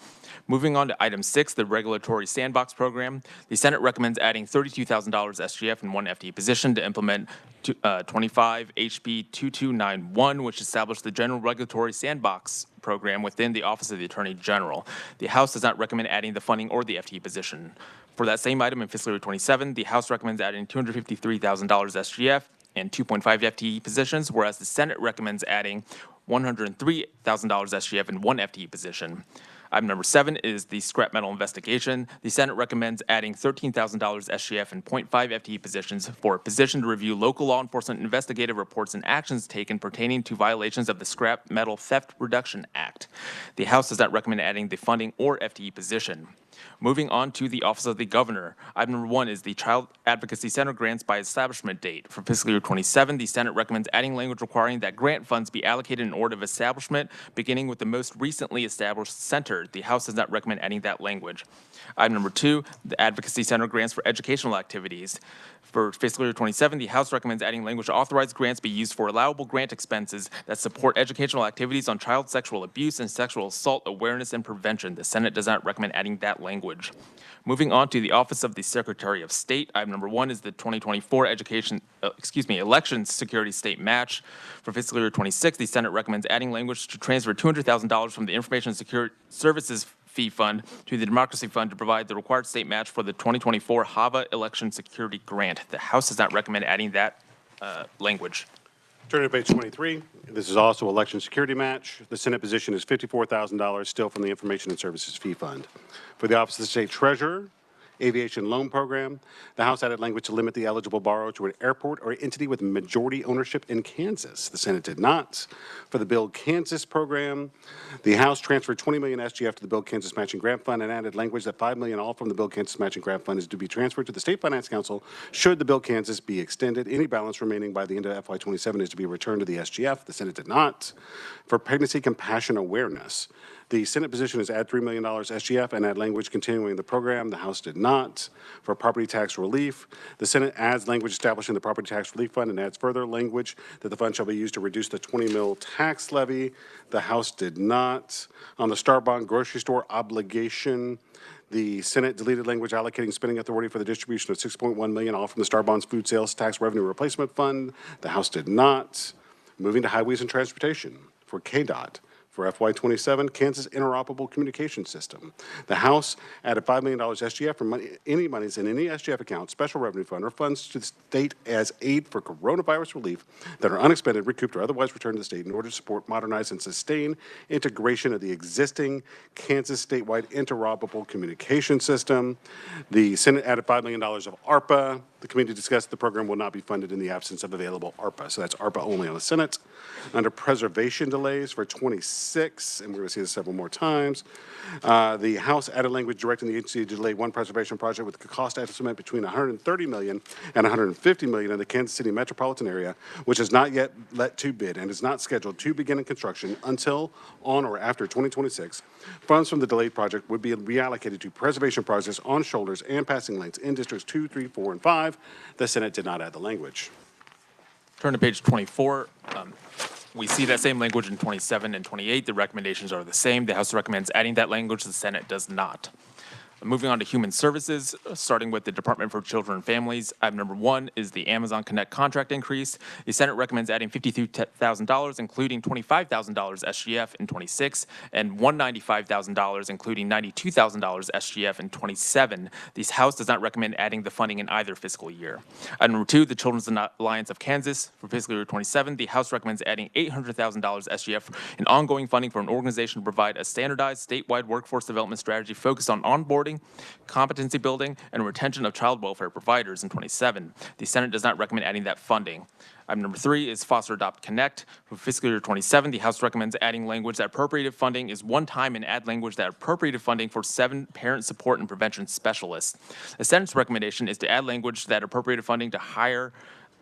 Moving on to item 6, the regulatory sandbox program. The Senate recommends adding $32,000 SGF in 1 FTE position to implement 25 HB 2291, which established the general regulatory sandbox program within the Office of the Attorney General. The House does not recommend adding the funding or the FTE position. For that same item in fiscal year 27, the House recommends adding $253,000 SGF and 2.5 FTE positions, whereas the Senate recommends adding $103,000 SGF in 1 FTE position. Item number 7 is the scrap metal investigation. The Senate recommends adding $13,000 SGF and 0.5 FTE positions for a position to review local law enforcement investigative reports and actions taken pertaining to violations of the Scrap Metal Theft Reduction Act. The House does not recommend adding the funding or FTE position. Moving on to the Office of the Governor. Item number 1 is the Child Advocacy Center grants by establishment date. For fiscal year 27, the Senate recommends adding language requiring that grant funds be allocated in order of establishment, beginning with the most recently established center. The House does not recommend adding that language. Item number 2, the Advocacy Center grants for educational activities. For fiscal year 27, the House recommends adding language to authorize grants be used for allowable grant expenses that support educational activities on child sexual abuse and sexual assault awareness and prevention. The Senate does not recommend adding that language. Moving on to the Office of the Secretary of State, item number 1 is the 2024 Elections Security State Match. For fiscal year 26, the Senate recommends adding language to transfer $200,000 from the Information Security Services Fee Fund to the Democracy Fund to provide the required state match for the 2024 HAVA Election Security Grant. The House does not recommend adding that language. Turning to page 23, this is also election security match. The Senate position is $54,000, still from the Information and Services Fee Fund. For the Office of the State Treasurer, Aviation Loan Program, the House added language to limit the eligible borrower to an airport or entity with majority ownership in Kansas. The Senate did not. For the Build Kansas program, the House transferred $20 million SGF to the Build Kansas Matching Grant Fund and added language that $5 million all from the Build Kansas Matching Grant Fund is to be transferred to the State Finance Council should the Build Kansas be extended. Any balance remaining by the end of FY27 is to be returned to the SGF. The Senate did not. For Pregnancy Compassion Awareness, the Senate position is add $3 million SGF and add language continuing the program. The House did not. For property tax relief, the Senate adds language establishing the property tax relief fund and adds further language that the fund shall be used to reduce the 20 mil tax levy. The House did not. On the Star Bond grocery store obligation, the Senate deleted language allocating spending authority for the distribution of $6.1 million all from the Star Bonds Food Sales Tax Revenue Replacement Fund. The House did not. Moving to Highways and Transportation for KDOT. For FY27, Kansas Interoperable Communication System. The House added $5 million SGF from any monies in any SGF account, special revenue fund, or funds to the state as aid for coronavirus relief that are unexpended, recouped, or otherwise returned to the state in order to support, modernize, and sustain integration of the existing Kansas statewide interoperable communication system. The Senate added $5 million of ARPA. The committee discussed the program will not be funded in the absence of available ARPA. So that's ARPA only on the Senate. Under preservation delays for 26, and we're going to see this several more times, the House added language directing the agency to delay one preservation project with a cost estimate between $130 million and $150 million in the Kansas City metropolitan area, which is not yet let to bid and is not scheduled to begin in construction until on or after 2026. Funds from the delayed project would be reallocated to preservation projects on shoulders and passing lanes in districts 2, 3, 4, and 5. The Senate did not add the language. Turn to page 24. We see that same language in 27 and 28. The recommendations are the same. The House recommends adding that language. The Senate does not. Moving on to Human Services, starting with the Department for Children and Families. Item number 1 is the Amazon Connect contract increase. The Senate recommends adding $52,000, including $25,000 SGF in 26, and $195,000, including $92,000 SGF in 27. The House does not recommend adding the funding in either fiscal year. Item number 2, the Children's Alliance of Kansas. For fiscal year 27, the House recommends adding $800,000 SGF in ongoing funding for an organization to provide a standardized statewide workforce development strategy focused on onboarding, competency building, and retention of child welfare providers in 27. The Senate does not recommend adding that funding. Item number 3 is Foster Adopt Connect. For fiscal year 27, the House recommends adding language that appropriated funding is one time and add language that appropriated funding for 7 parent support and prevention specialists. The Senate's recommendation is to add language that appropriated funding to hire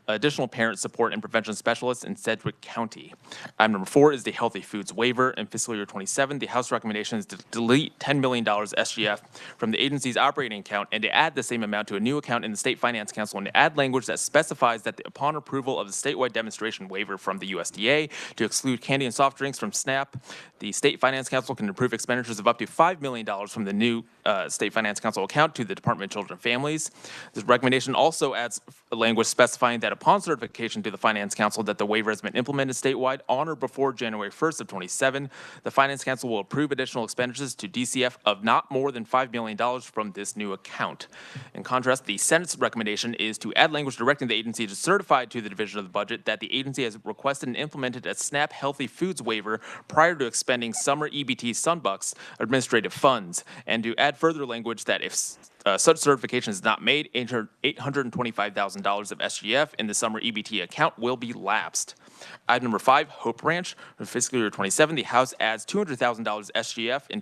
additional parent support and prevention specialists in Sedgwick County. Item number 4 is the Healthy Foods Waiver. In fiscal year 27, the House recommendation is to delete $10 million SGF from the agency's operating account and to add the same amount to a new account in the State Finance Council and to add language that specifies that upon approval of the statewide demonstration waiver from the USDA to exclude candy and soft drinks from SNAP, the State Finance Council can approve expenditures of up to $5 million from the new State Finance Council account to the Department of Children and Families. This recommendation also adds language specifying that upon certification to the Finance Council that the waiver has been implemented statewide on or before January 1st of 27, the Finance Council will approve additional expenditures to DCF of not more than $5 million from this new account. In contrast, the Senate's recommendation is to add language directing the agency to certify to the Division of the Budget that the agency has requested and implemented a SNAP Healthy Foods waiver prior to expending summer EBT Sunbucks administrative funds, and to add further language that if such certification is not made, $825,000 of SGF in the summer EBT account will be lapsed. Item number 5, Hope Ranch. For fiscal year 27, the House adds $200,000 SGF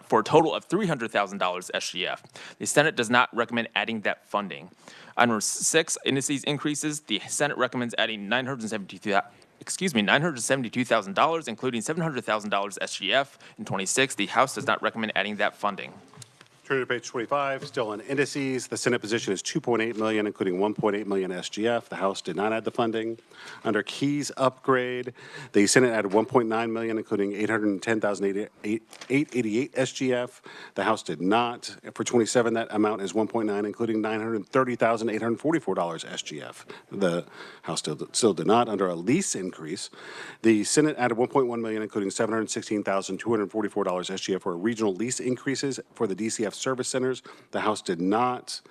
for a total of $300,000 SGF. The Senate does not recommend adding that funding. Item number 6, indices increases. The Senate recommends adding $972,000, including $700,000 SGF in 26. The House does not recommend adding that funding. Turning to page 25, still on indices. The Senate position is $2.8 million, including $1.8 million SGF. The House did not add the funding. Under keys upgrade, the Senate added $1.9 million, including $810,888 SGF. The House did not. For 27, that amount is $1.9, including $930,844 SGF. The House still did not. Under a lease increase, the Senate added $1.1 million, including $716,244 SGF for regional lease increases for the DCF service centers. The House did not.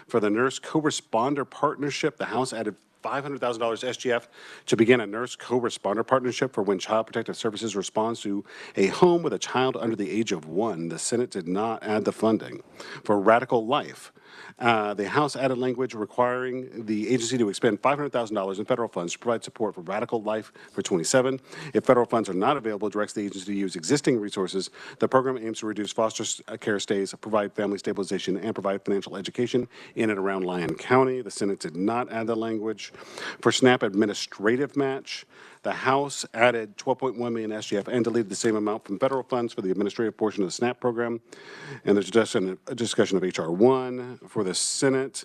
For the Nurse Co-Responder Partnership, the House added $500,000 SGF to begin a nurse co-responder partnership for when Child Protective Services responds to a home with a child under the age of 1. The Senate did not add the funding. For Radical Life, the House added language requiring the agency to expend $500,000 in federal funds to provide support for Radical Life for 27. If federal funds are not available, it directs the agency to use existing resources. The program aims to reduce foster care stays, provide family stabilization, and provide financial education in and around Lyon County. The Senate did not add the language. For SNAP administrative match, the House added $12.1 million SGF and deleted the same amount from federal funds for the administrative portion of the SNAP program. And there's a discussion of H.R. 1 for the Senate.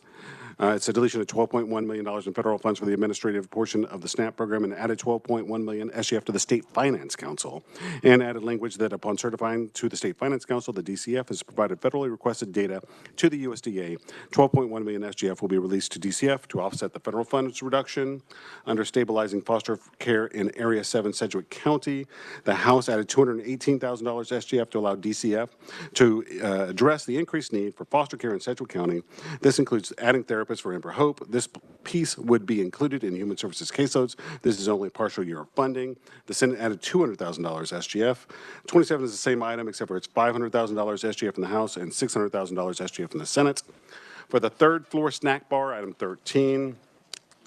It's a deletion of $12.1 million in federal funds for the administrative portion of the SNAP program and added $12.1 million SGF to the State Finance Council, and added language that upon certifying to the State Finance Council, the DCF has provided federally requested data to the USDA. $12.1 million SGF will be released to DCF to offset the federal funds reduction. Under stabilizing foster care in Area 7 Sedgwick County, the House added $218,000 SGF to allow DCF to address the increased need for foster care in Sedgwick County. This includes adding therapists for Ember Hope. This piece would be included in Human Services caseloads. This is only a partial year of funding. The Senate added $200,000 SGF. 27 is the same item, except for it's $500,000 SGF in the House and $600,000 SGF in the Senate. For the third floor snack bar, item 13,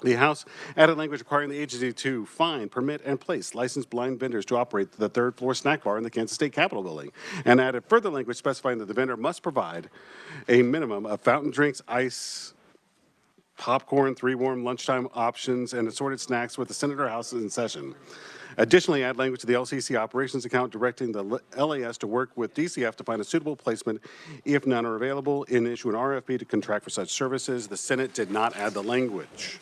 the House added language requiring the agency to find, permit, and place licensed blind vendors to operate the third floor snack bar in the Kansas State Capitol building, and added further language specifying that the vendor must provide a minimum of fountain drinks, ice, popcorn, 3 warm lunchtime options, and assorted snacks with the Senate or House in session. Additionally, add language to the LCC operations account directing the LAS to work with DCF to find a suitable placement if none are available and issue an RFP to contract for such services. The Senate did not add the language.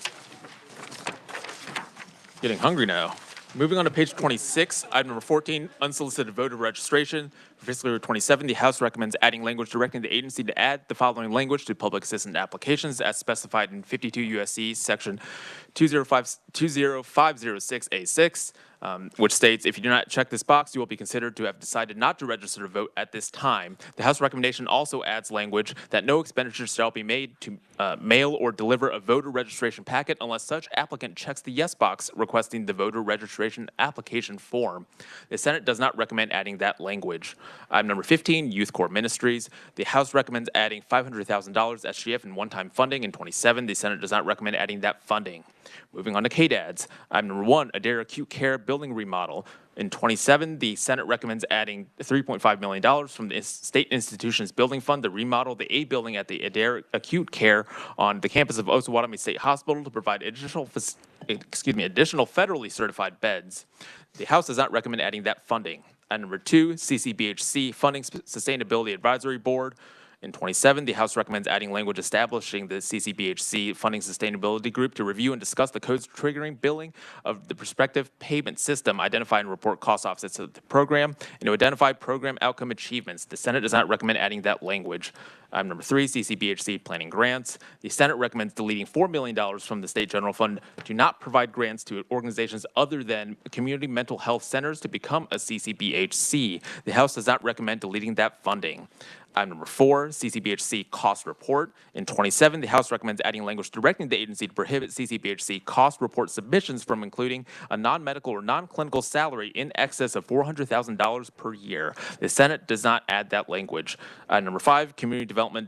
Getting hungry now. Moving on to page 26, item number 14, unsolicited voter registration. For fiscal year 27, the House recommends adding language directing the agency to add the following language to public assistance applications as specified in 52 U.S.C. section 20506A6, which states, if you do not check this box, you will be considered to have decided not to register to vote at this time. The House recommendation also adds language that no expenditures shall be made to mail or deliver a voter registration packet unless such applicant checks the yes box requesting the voter registration application form. The Senate does not recommend adding that language. Item number 15, Youth Corps Ministries. The House recommends adding $500,000 SGF in one-time funding in 27. The Senate does not recommend adding that funding. Moving on to KDADs. Item number 1, Adair Acute Care Building Remodel. In 27, the Senate recommends adding $3.5 million from the State Institutions Building Fund to remodel the A building at the Adair Acute Care on the campus of Osawatomie State Hospital to provide additional federally certified beds. The House does not recommend adding that funding. Item number 2, CCBHC Funding Sustainability Advisory Board. In 27, the House recommends adding language establishing the CCBHC Funding Sustainability Group to review and discuss the code's triggering billing of the prospective payment system, identify and report cost offsets of the program, and to identify program outcome achievements. The Senate does not recommend adding that language. Item number 3, CCBHC planning grants. The Senate recommends deleting $4 million from the state general fund to not provide grants to organizations other than community mental health centers to become a CCBHC. The House does not recommend deleting that funding. Item number 4, CCBHC cost report. In 27, the House recommends adding language directing the agency to prohibit CCBHC cost report submissions from including a non-medical or non-clinical salary in excess of $400,000 per year. The Senate does not add that language. Item number 5, community development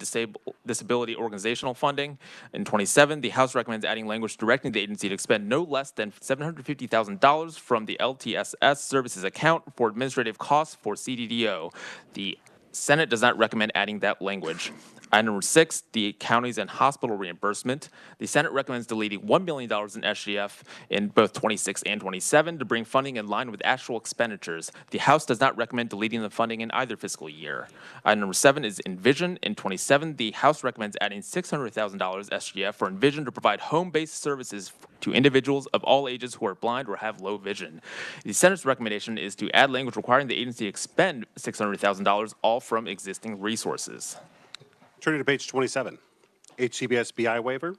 disability organizational funding. In 27, the House recommends adding language directing the agency to expend no less than $750,000 from the LTSS services account for administrative costs for CDDO. The Senate does not recommend adding that language. Item number 6, the counties and hospital reimbursement. The Senate recommends deleting $1 million in SGF in both 26 and 27 to bring funding in line with actual expenditures. The House does not recommend deleting the funding in either fiscal year. Item number 7 is Envision. In 27, the House recommends adding $600,000 SGF for Envision to provide home-based services to individuals of all ages who are blind or have low vision. The Senate's recommendation is to add language requiring the agency to expend $600,000, all from existing resources. Turning to page 27, HCBS BI waiver.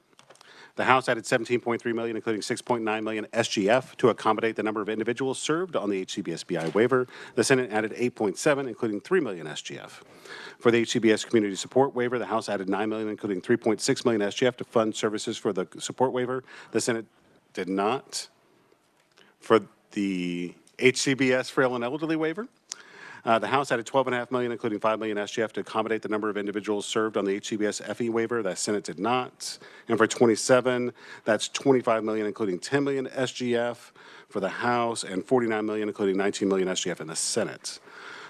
The House added $17.3 million, including $6.9 million SGF, to accommodate the number of individuals served on the HCBS BI waiver. The Senate added $8.7, including $3 million SGF. For the HCBS community support waiver, the House added $9 million, including $3.6 million SGF, to fund services for the support waiver. The Senate did not. For the HCBS frail and elderly waiver, the House added $12.5 million, including $5 million SGF, to accommodate the number of individuals served on the HCBS FE waiver. The Senate did not. And for 27, that's $25 million, including $10 million SGF for the House, and $49 million, including $19 million SGF in the Senate.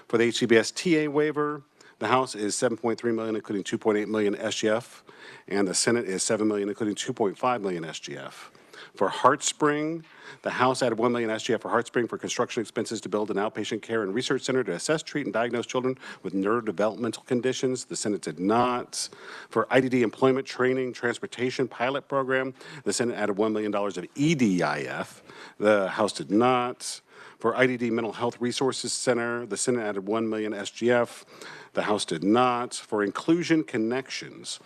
For the HCBS TA waiver, the House is $7.3 million, including $2.8 million SGF, and the Senate is $7 million, including $2.5 million SGF. For HeartSpring, the House added $1 million SGF for HeartSpring for construction expenses to build an outpatient care and research center to assess, treat, and diagnose children with neurodevelopmental conditions. The Senate did not. For IDD employment training transportation pilot program, the Senate added $1 million of EDIF. The House did not. For IDD Mental Health Resources Center, the Senate added $1 million SGF. The House did not. For Inclusion Connections,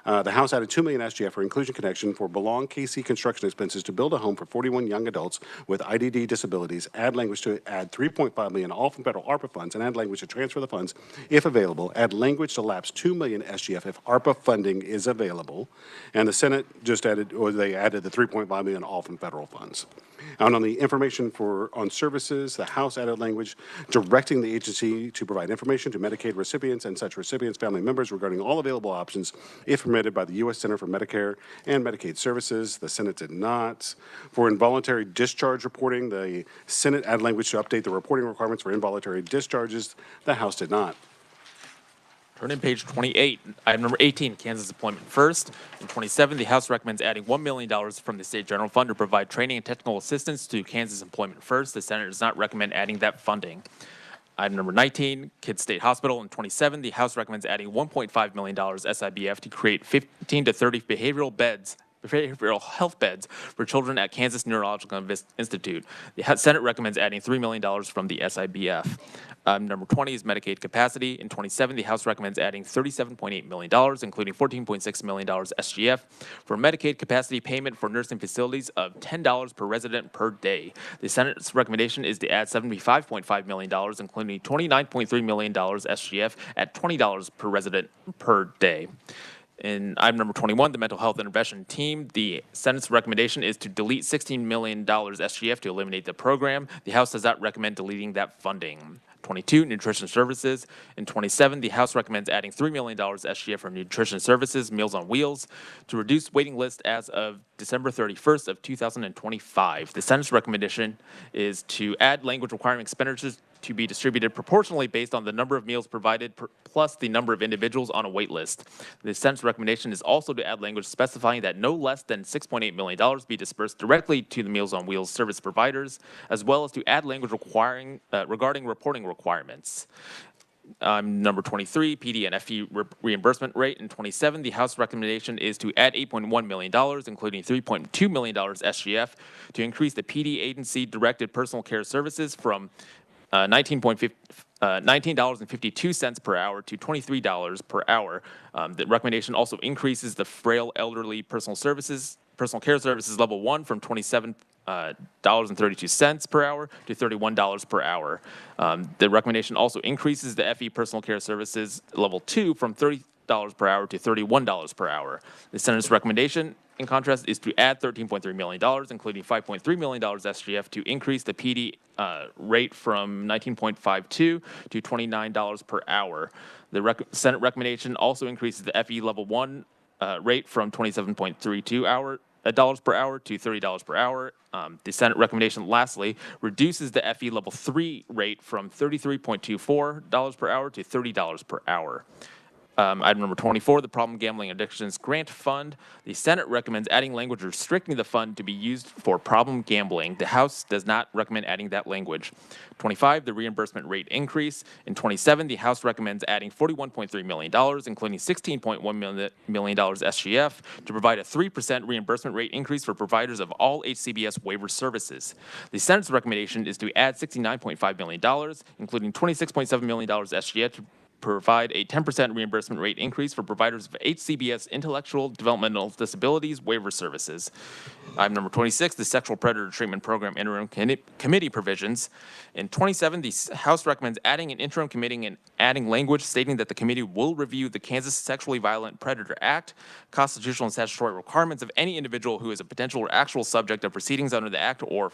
the House added $2 million SGF for Inclusion Connection for Belong KC construction expenses to build a home for 41 young adults with IDD disabilities. Add language to add $3.5 million, all from federal ARPA funds, and add language to transfer the funds if available. Add language to lapse $2 million SGF if ARPA funding is available. And the Senate just added, or they added the $3.5 million, all from federal funds. And on the information on services, the House added language directing the agency to provide information to Medicaid recipients and such recipients' family members regarding all available options if permitted by the U.S. Center for Medicare and Medicaid Services. The Senate did not. For involuntary discharge reporting, the Senate added language to update the reporting requirements for involuntary discharges. The House did not. Turn in page 28, item number 18, Kansas Employment First. In 27, the House recommends adding $1 million from the state general fund to provide training and technical assistance to Kansas Employment First. The Senate does not recommend adding that funding. Item number 19, Kids State Hospital. In 27, the House recommends adding $1.5 million SIBF to create 15 to 30 behavioral health beds for children at Kansas Neurological Institute. The Senate recommends adding $3 million from the SIBF. Number 20 is Medicaid capacity. In 27, the House recommends adding $37.8 million, including $14.6 million SGF for Medicaid capacity payment for nursing facilities of $10 per resident per day. The Senate's recommendation is to add $75.5 million, including $29.3 million SGF at $20 per resident per day. In item number 21, the Mental Health Intervention Team, the Senate's recommendation is to delete $16 million SGF to eliminate the program. The House does not recommend deleting that funding. 22, Nutrition Services. In 27, the House recommends adding $3 million SGF for Nutrition Services, Meals on Wheels, to reduce waiting list as of December 31st of 2025. The Senate's recommendation is to add language requiring expenditures to be distributed proportionally based on the number of meals provided plus the number of individuals on a wait list. The Senate's recommendation is also to add language specifying that no less than $6.8 million be dispersed directly to the Meals on Wheels service providers, as well as to add language regarding reporting requirements. Number 23, PD and FE reimbursement rate. In 27, the House recommendation is to add $8.1 million, including $3.2 million SGF, to increase the PD agency-directed personal care services from $19.52 per hour to $23 per hour. The recommendation also increases the frail elderly personal care services level 1 from $27.32 per hour to $31 per hour. The recommendation also increases the FE personal care services level 2 from $30 per hour to $31 per hour. The Senate's recommendation, in contrast, is to add $13.3 million, including $5.3 million SGF, to increase the PD rate from $19.52 to $29 per hour. The Senate recommendation also increases the FE level 1 rate from $27.32 per hour to $30 per hour. The Senate recommendation, lastly, reduces the FE level 3 rate from $33.24 per hour to $30 per hour. Item number 24, the Problem Gambling Addictions Grant Fund. The Senate recommends adding language restricting the fund to be used for problem gambling. The House does not recommend adding that language. 25, the reimbursement rate increase. In 27, the House recommends adding $41.3 million, including $16.1 million SGF, to provide a 3% reimbursement rate increase for providers of all HCBS waiver services. The Senate's recommendation is to add $69.5 million, including $26.7 million SGF, to provide a 10% reimbursement rate increase for providers of HCBS intellectual developmental disabilities waiver services. Item number 26, the Sexual Predator Treatment Program interim committee provisions. In 27, the House recommends adding an interim committee and adding language stating that the committee will review the Kansas Sexually Violent Predator Act, constitutional and statutory requirements of any individual who is a potential or actual subject of proceedings under the act, or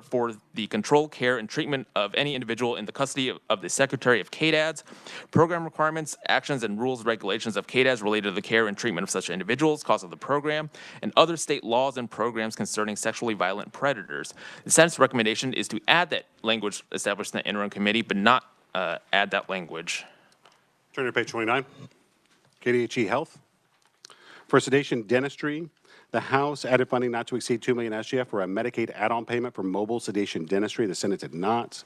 for the control, care, and treatment of any individual in the custody of the Secretary of KDADS, program requirements, actions, and rules, regulations of KDADS related to the care and treatment of such individuals, cost of the program, and other state laws and programs concerning sexually violent predators. The Senate's recommendation is to add that language established in the interim committee, but not add that language. Turn to page 29. KDHE Health. For sedation dentistry, the House added funding not to exceed $2 million SGF for a Medicaid add-on payment for mobile sedation dentistry. The Senate did not.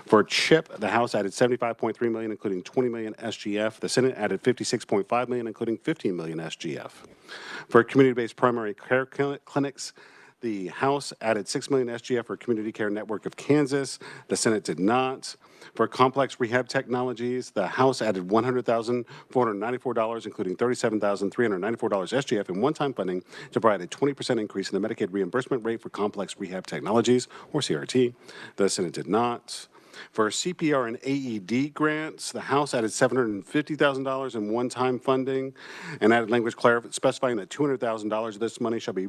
For CHIP, the House added $75.3 million, including $20 million SGF. The Senate added $56.5 million, including $15 million SGF. For community-based primary care clinics, the House added $6 million SGF for Community Care Network of Kansas. The Senate did not. For complex rehab technologies, the House added $100,494, including $37,394 SGF in one-time funding to provide a 20% increase in the Medicaid reimbursement rate for complex rehab technologies, or CRT. The Senate did not. For CPR and AED grants, the House added $750,000 in one-time funding and added language specifying that $200,000 of this money shall be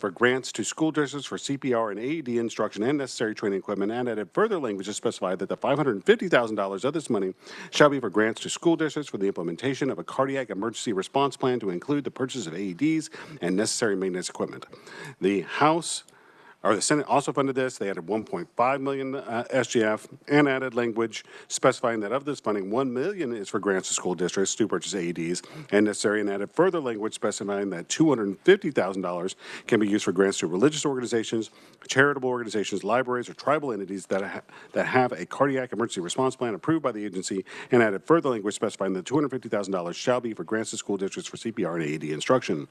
for grants to school districts for CPR and AED instruction and necessary training equipment, and added further language to specify that the $550,000 of this money shall be for grants to school districts for the implementation of a cardiac emergency response plan to include the purchase of AEDs and necessary maintenance equipment. The Senate also funded this. They added $1.5 million SGF and added language specifying that of this funding, $1 million is for grants to school districts to purchase AEDs and necessary, and added further language specifying that $250,000 can be used for grants to religious organizations, charitable organizations, libraries, or tribal entities that have a cardiac emergency response plan approved by the agency, and added further language specifying that $250,000 shall be for grants to school districts for CPR and AED instruction.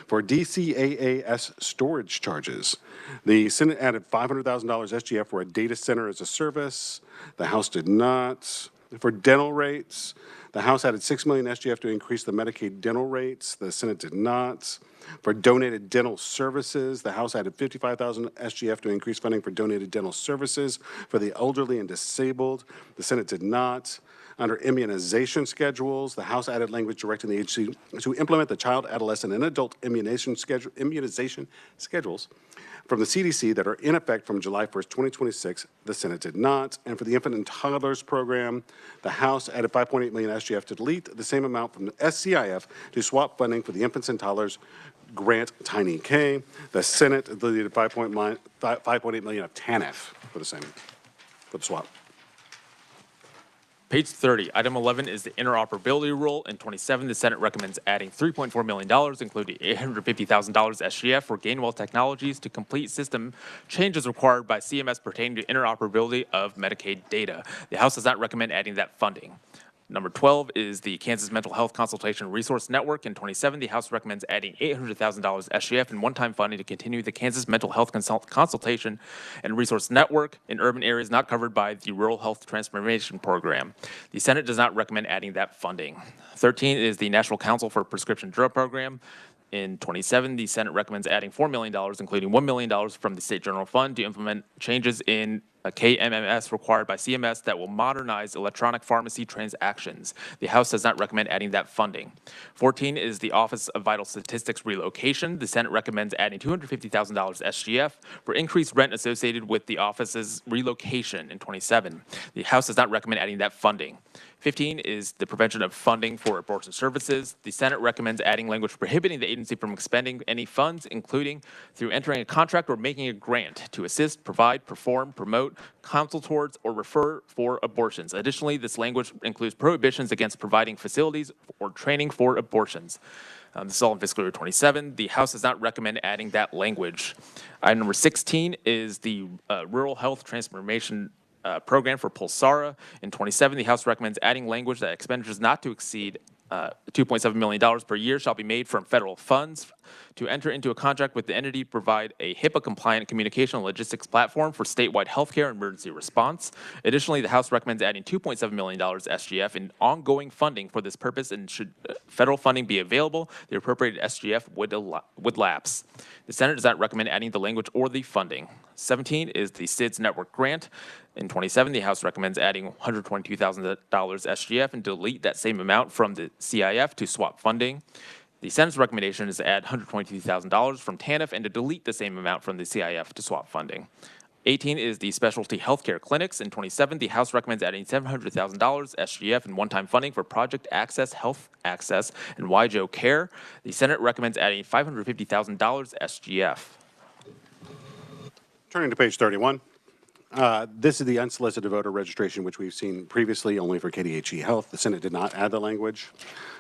For DCAAS storage charges, the Senate added $500,000 SGF for a data center as a service. The House did not. For dental rates, the House added $6 million SGF to increase the Medicaid dental rates. The Senate did not. For donated dental services, the House added $55,000 SGF to increase funding for donated dental services for the elderly and disabled. The Senate did not. Under immunization schedules, the House added language directing the agency to implement the child, adolescent, and adult immunization schedules from the CDC that are in effect from July 1st, 2026. The Senate did not. And for the infant and toddlers program, the House added $5.8 million SGF to delete the same amount from the SCIF to swap funding for the infants and toddlers grant Tiny K. The Senate deleted $5.8 million of TANF for the swap. Page 30, item 11 is the interoperability rule. In 27, the Senate recommends adding $3.4 million, including $850,000 SGF for Gainwell Technologies to complete system changes required by CMS pertaining to interoperability of Medicaid data. The House does not recommend adding that funding. Number 12 is the Kansas Mental Health Consultation Resource Network. In 27, the House recommends adding $800,000 SGF and one-time funding to continue the Kansas Mental Health Consultation and Resource Network in urban areas not covered by the Rural Health Transformation Program. The Senate does not recommend adding that funding. 13 is the National Council for Prescription Drug Program. In 27, the Senate recommends adding $4 million, including $1 million from the State General Fund to implement changes in KMMS required by CMS that will modernize electronic pharmacy transactions. The House does not recommend adding that funding. 14 is the Office of Vital Statistics relocation. The Senate recommends adding $250,000 SGF for increased rent associated with the office's relocation in 27. The House does not recommend adding that funding. 15 is the prevention of funding for abortion services. The Senate recommends adding language prohibiting the agency from expending any funds, including through entering a contract or making a grant to assist, provide, perform, promote, counsel towards, or refer for abortions. Additionally, this language includes prohibitions against providing facilities or training for abortions. This is all in fiscal year 27. The House does not recommend adding that language. Item number 16 is the Rural Health Transformation Program for Pulsara. In 27, the House recommends adding language that expenditures not to exceed $2.7 million per year shall be made from federal funds to enter into a contract with the entity to provide a HIPAA-compliant communication and logistics platform for statewide healthcare and emergency response. Additionally, the House recommends adding $2.7 million SGF in ongoing funding for this purpose, and should federal funding be available, the appropriated SGF would lapse. The Senate does not recommend adding the language or the funding. 17 is the SIDS network grant. In 27, the House recommends adding $122,000 SGF and delete that same amount from the CIF to swap funding. The Senate's recommendation is to add $122,000 from TANF and to delete the same amount from the CIF to swap funding. 18 is the specialty healthcare clinics. In 27, the House recommends adding $700,000 SGF and one-time funding for Project Access, Health Access, and WIJO Care. The Senate recommends adding $550,000 SGF. Turning to page 31. This is the unsolicited voter registration, which we've seen previously only for KDHE Health. The Senate did not add the language.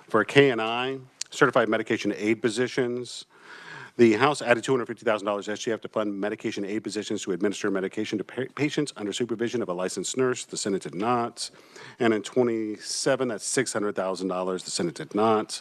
For K&I, certified medication aid positions, the House added $250,000 SGF to fund medication aid positions to administer medication to patients under supervision of a licensed nurse. The Senate did not. And in 27, that's $600,000. The Senate did not.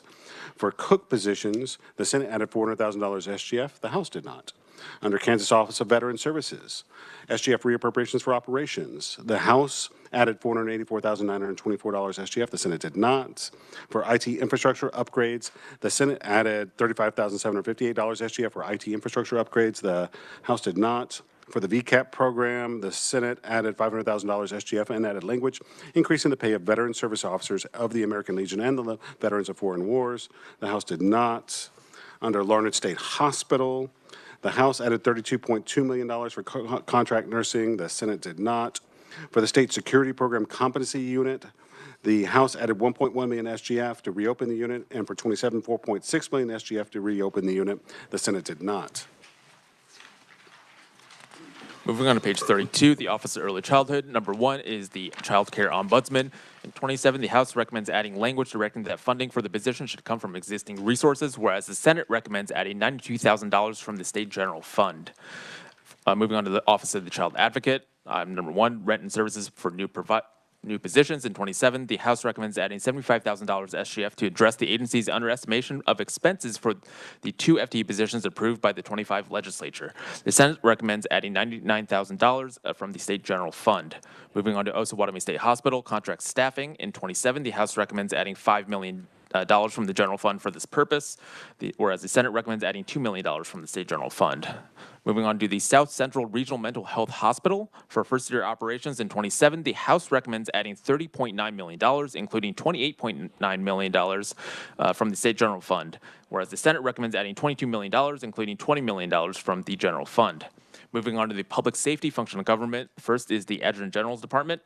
For cook positions, the Senate added $400,000 SGF. The House did not. Under Kansas Office of Veteran Services, SGF reappropriations for operations. The House added $484,924 SGF. The Senate did not. For IT infrastructure upgrades, the Senate added $35,758 SGF for IT infrastructure upgrades. The House did not. For the VCAP program, the Senate added $500,000 SGF and added language increasing the pay of veteran service officers of the American Legion and the Veterans of Foreign Wars. The House did not. Under Larned State Hospital, the House added $32.2 million for contract nursing. The Senate did not. For the State Security Program Competency Unit, the House added $1.1 million SGF to reopen the unit, and for 27, $4.6 million SGF to reopen the unit. The Senate did not. Moving on to page 32, the Office of Early Childhood. Number 1 is the Child Care Ombudsman. In 27, the House recommends adding language directing that funding for the position should come from existing resources, whereas the Senate recommends adding $92,000 from the State General Fund. Moving on to the Office of the Child Advocate. Number 1, rent and services for new positions. In 27, the House recommends adding $75,000 SGF to address the agency's underestimation of expenses for the 2 FTE positions approved by the 25 legislature. The Senate recommends adding $99,000 from the State General Fund. Moving on to Osawatomie State Hospital, contract staffing. In 27, the House recommends adding $5 million from the general fund for this purpose, whereas the Senate recommends adding $2 million from the State General Fund. Moving on to the South Central Regional Mental Health Hospital. For first-year operations in 27, the House recommends adding $30.9 million, including $28.9 million from the State General Fund, whereas the Senate recommends adding $22 million, including $20 million from the General Fund. Moving on to the public safety function of government. First is the Adjutant General's Department.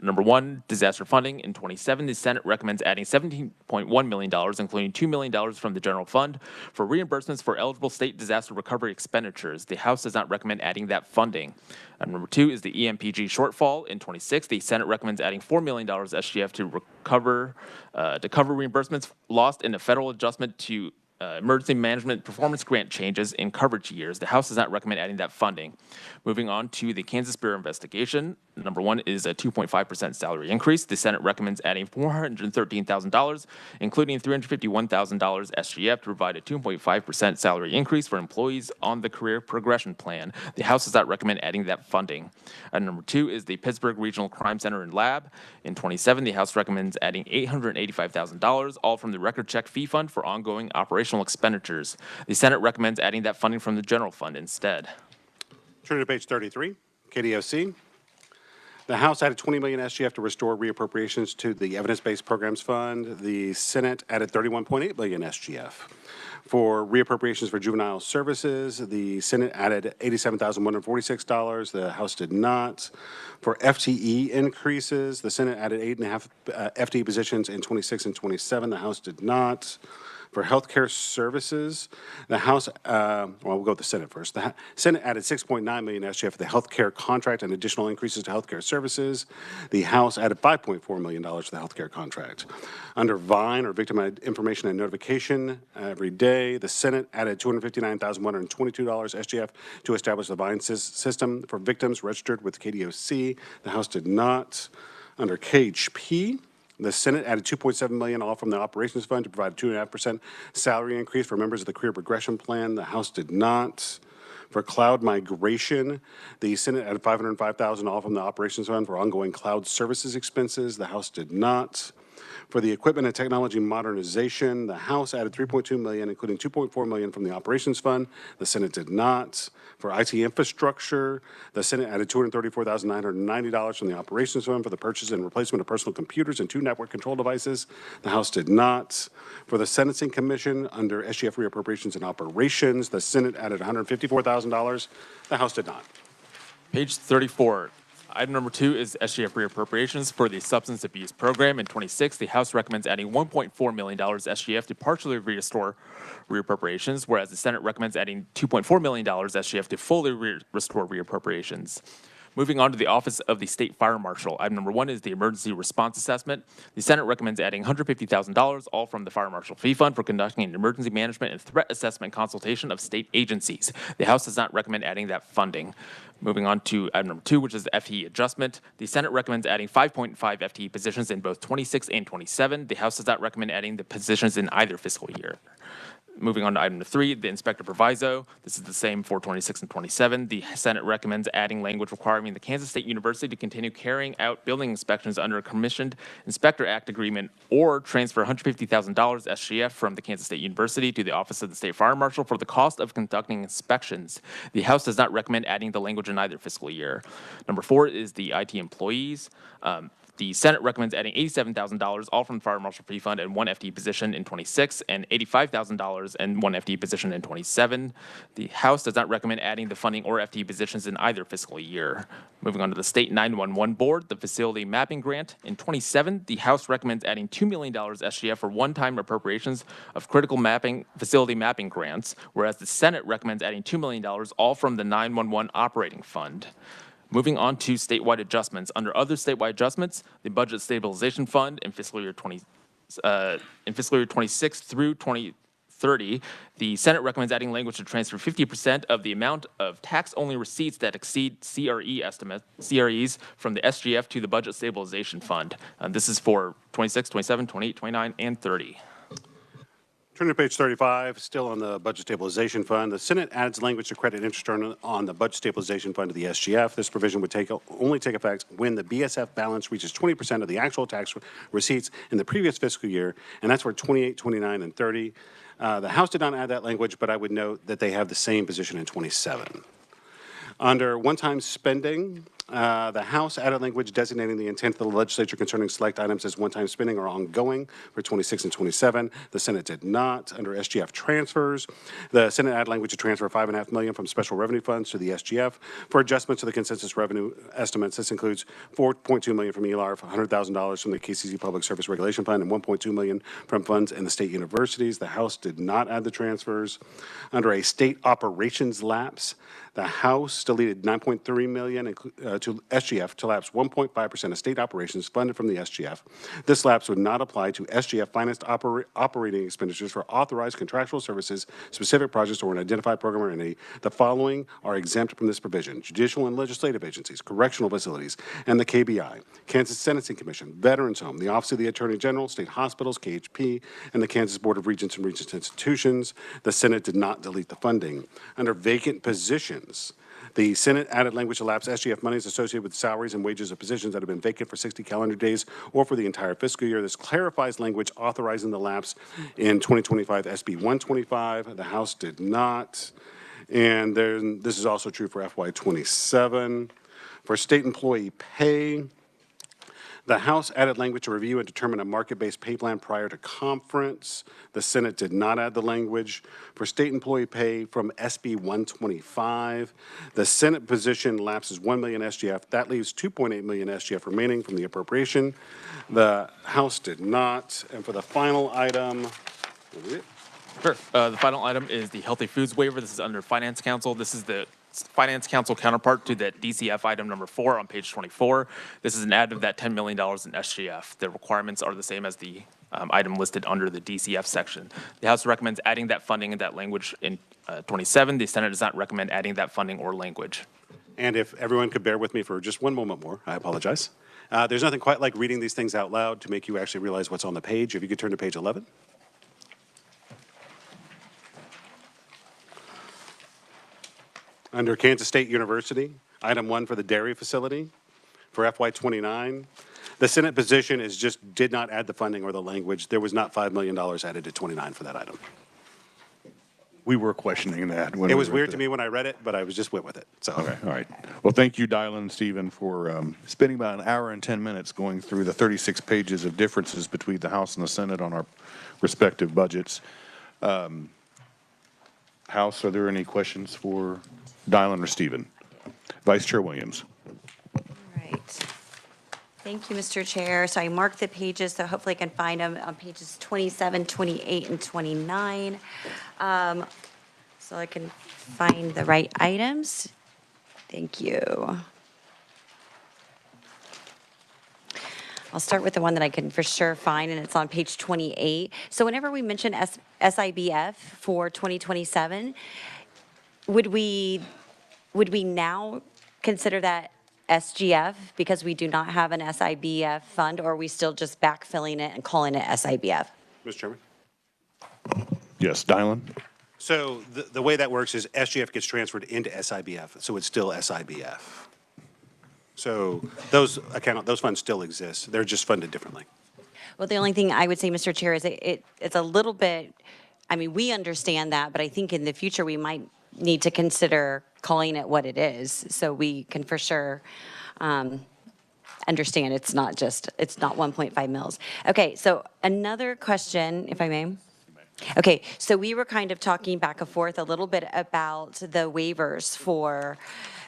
Number 1, disaster funding. In 27, the Senate recommends adding $17.1 million, including $2 million from the General Fund, for reimbursements for eligible state disaster recovery expenditures. The House does not recommend adding that funding. Item number 2 is the EMPG shortfall. In 26, the Senate recommends adding $4 million SGF to cover reimbursements lost in a federal adjustment to emergency management performance grant changes in coverage years. The House does not recommend adding that funding. Moving on to the Kansas Bureau investigation. Number 1 is a 2.5% salary increase. The Senate recommends adding $413,000, including $351,000 SGF to provide a 2.5% salary increase for employees on the career progression plan. The House does not recommend adding that funding. Number 2 is the Pittsburgh Regional Crime Center and Lab. In 27, the House recommends adding $885,000, all from the record check fee fund for ongoing operational expenditures. The Senate recommends adding that funding from the general fund instead. Turning to page 33, KDOC. The House added $20 million SGF to restore reappropriations to the Evidence-Based Programs Fund. The Senate added $31.8 million SGF. For reappropriations for juvenile services, the Senate added $87,146. The House did not. For FTE increases, the Senate added 8.5 FTE positions in 26 and 27. The House did not. For healthcare services, the House, we'll go with the Senate first. The Senate added $6.9 million SGF for the healthcare contract and additional increases to healthcare services. The House added $5.4 million to the healthcare contract. Under VINE, or Victim Information and Notification Every Day, the Senate added $259,122 SGF to establish the VINE system for victims registered with KDOC. The House did not. Under KHP, the Senate added $2.7 million, all from the Operations Fund, to provide a 2.5% salary increase for members of the Career Progression Plan. The House did not. For cloud migration, the Senate added $505,000, all from the Operations Fund, for ongoing cloud services expenses. The House did not. For the equipment and technology modernization, the House added $3.2 million, including $2.4 million from the Operations Fund. The Senate did not. For IT infrastructure, the Senate added $234,990 from the Operations Fund for the purchase and replacement of personal computers and 2 network control devices. The House did not. For the Sentencing Commission, under SGF reappropriations and operations, the Senate added $154,000. The House did not. Page 34. Item number 2 is SGF reappropriations for the Substance Abuse Program. In 26, the House recommends adding $1.4 million SGF to partially restore reappropriations, whereas the Senate recommends adding $2.4 million SGF to fully restore reappropriations. Moving on to the Office of the State Fire Marshal. Item number 1 is the Emergency Response Assessment. The Senate recommends adding $150,000, all from the Fire Marshal Fee Fund, for conducting an emergency management and threat assessment consultation of state agencies. The House does not recommend adding that funding. Moving on to item number 2, which is the FTE adjustment. The Senate recommends adding 5.5 FTE positions in both 26 and 27. The House does not recommend adding the positions in either fiscal year. Moving on to item 3, the inspector proviso. This is the same for 26 and 27. The Senate recommends adding language requiring the Kansas State University to continue carrying out building inspections under a Commissioned Inspector Act agreement, or transfer $150,000 SGF from the Kansas State University to the Office of the State Fire Marshal for the cost of conducting inspections. The House does not recommend adding the language in either fiscal year. Number 4 is the IT employees. The Senate recommends adding $87,000, all from the Fire Marshal Fee Fund, and 1 FTE position in 26, and $85,000 and 1 FTE position in 27. The House does not recommend adding the funding or FTE positions in either fiscal year. Moving on to the State 911 Board, the Facility Mapping Grant. In 27, the House recommends adding $2 million SGF for one-time appropriations of critical facility mapping grants, whereas the Senate recommends adding $2 million, all from the 911 Operating Fund. Moving on to statewide adjustments. Under other statewide adjustments, the Budget Stabilization Fund in fiscal year 26 through 2030, the Senate recommends adding language to transfer 50% of the amount of tax-only receipts that exceed CREs from the SGF to the Budget Stabilization Fund. This is for 26, 27, 28, 29, and 30. Turning to page 35, still on the Budget Stabilization Fund, the Senate adds language to credit interest earned on the Budget Stabilization Fund to the SGF. This provision would only take effect when the BSF balance reaches 20% of the actual tax receipts in the previous fiscal year, and that's for 28, 29, and 30. The House did not add that language, but I would note that they have the same position in 27. Under one-time spending, The House added language designating the intent of the legislature concerning select items as one-time spending or ongoing for 26 and 27. The Senate did not. Under SGF transfers, the Senate added language to transfer $5.5 million from special revenue funds to the SGF for adjustments to the consensus revenue estimates. This includes $4.2 million from ELR, $100,000 from the KCC Public Service Regulation Fund, and $1.2 million from funds in the state universities. The House did not add the transfers. Under a state operations lapse, the House deleted $9.3 million to SGF to lapse 1.5% of state operations funded from the SGF. This lapse would not apply to SGF financed operating expenditures for authorized contractual services, specific projects, or an identified program or entity. The following are exempt from this provision: judicial and legislative agencies, correctional facilities, and the KBI, Kansas Sentencing Commission, Veterans Home, the Office of the Attorney General, state hospitals, KHP, and the Kansas Board of Regents and Regents Institutions. The Senate did not delete the funding. Under vacant positions, the Senate added language to lapse SGF monies associated with salaries and wages of positions that have been vacant for 60 calendar days or for the entire fiscal year. This clarifies language authorizing the lapse in 2025 SB 125. The House did not. And then this is also true for FY 27. For state employee pay, the House added language to review and determine a market-based pay plan prior to conference. The Senate did not add the language. For state employee pay from SB 125, the Senate position lapses $1 million SGF. That leaves $2.8 million SGF remaining from the appropriation. The House did not. And for the final item, Sure. The final item is the Healthy Foods waiver. This is under Finance Council. This is the Finance Council counterpart to the DCF item number 4 on page 24. This is an add of that $10 million in SGF. The requirements are the same as the item listed under the DCF section. The House recommends adding that funding and that language in 27. The Senate does not recommend adding that funding or language. and if everyone could bear with me for just one moment more, I apologize. There's nothing quite like reading these things out loud to make you actually realize what's on the page. If you could turn to page 11. Under Kansas State University, item 1 for the dairy facility for FY29. The Senate position is just did not add the funding or the language. There was not $5 million added to 29 for that item. We were questioning that. When It we was were weird at to the- me when I read it, but I was just went with it. So Okay, all right. Well, thank you, Dylan and Stephen, for spending about an hour and 10 minutes going through the 36 pages of differences between the House and the Senate on our respective budgets. House, are there any questions for Dylan or Stephen? Vice Chair Williams. Right. Thank you, Mr. Chair. So I marked the pages, so hopefully I can find them on pages 27, 28, and 29. So I can find the right items. Thank you. I'll start with the one that I can for sure find, and it's on page 28. So whenever we mention SIBF for 2027, would we now consider that SGF because we do not have an SIBF fund, or are we still just backfilling it and calling it SIBF? Mr. Chairman. Yes, Dylan? So the way that works is SGF gets transferred into SIBF, so it's still SIBF. So those funds still exist. They're just funded differently. Well, the only thing I would say, Mr. Chair, is it's a little bit, I mean, we understand that, but I think in the future we might need to consider calling it what it is, so we can for sure understand it's not 1.5 mils. Okay, so another question, if I may. Okay, so we were kind of talking back and forth a little bit about the waivers for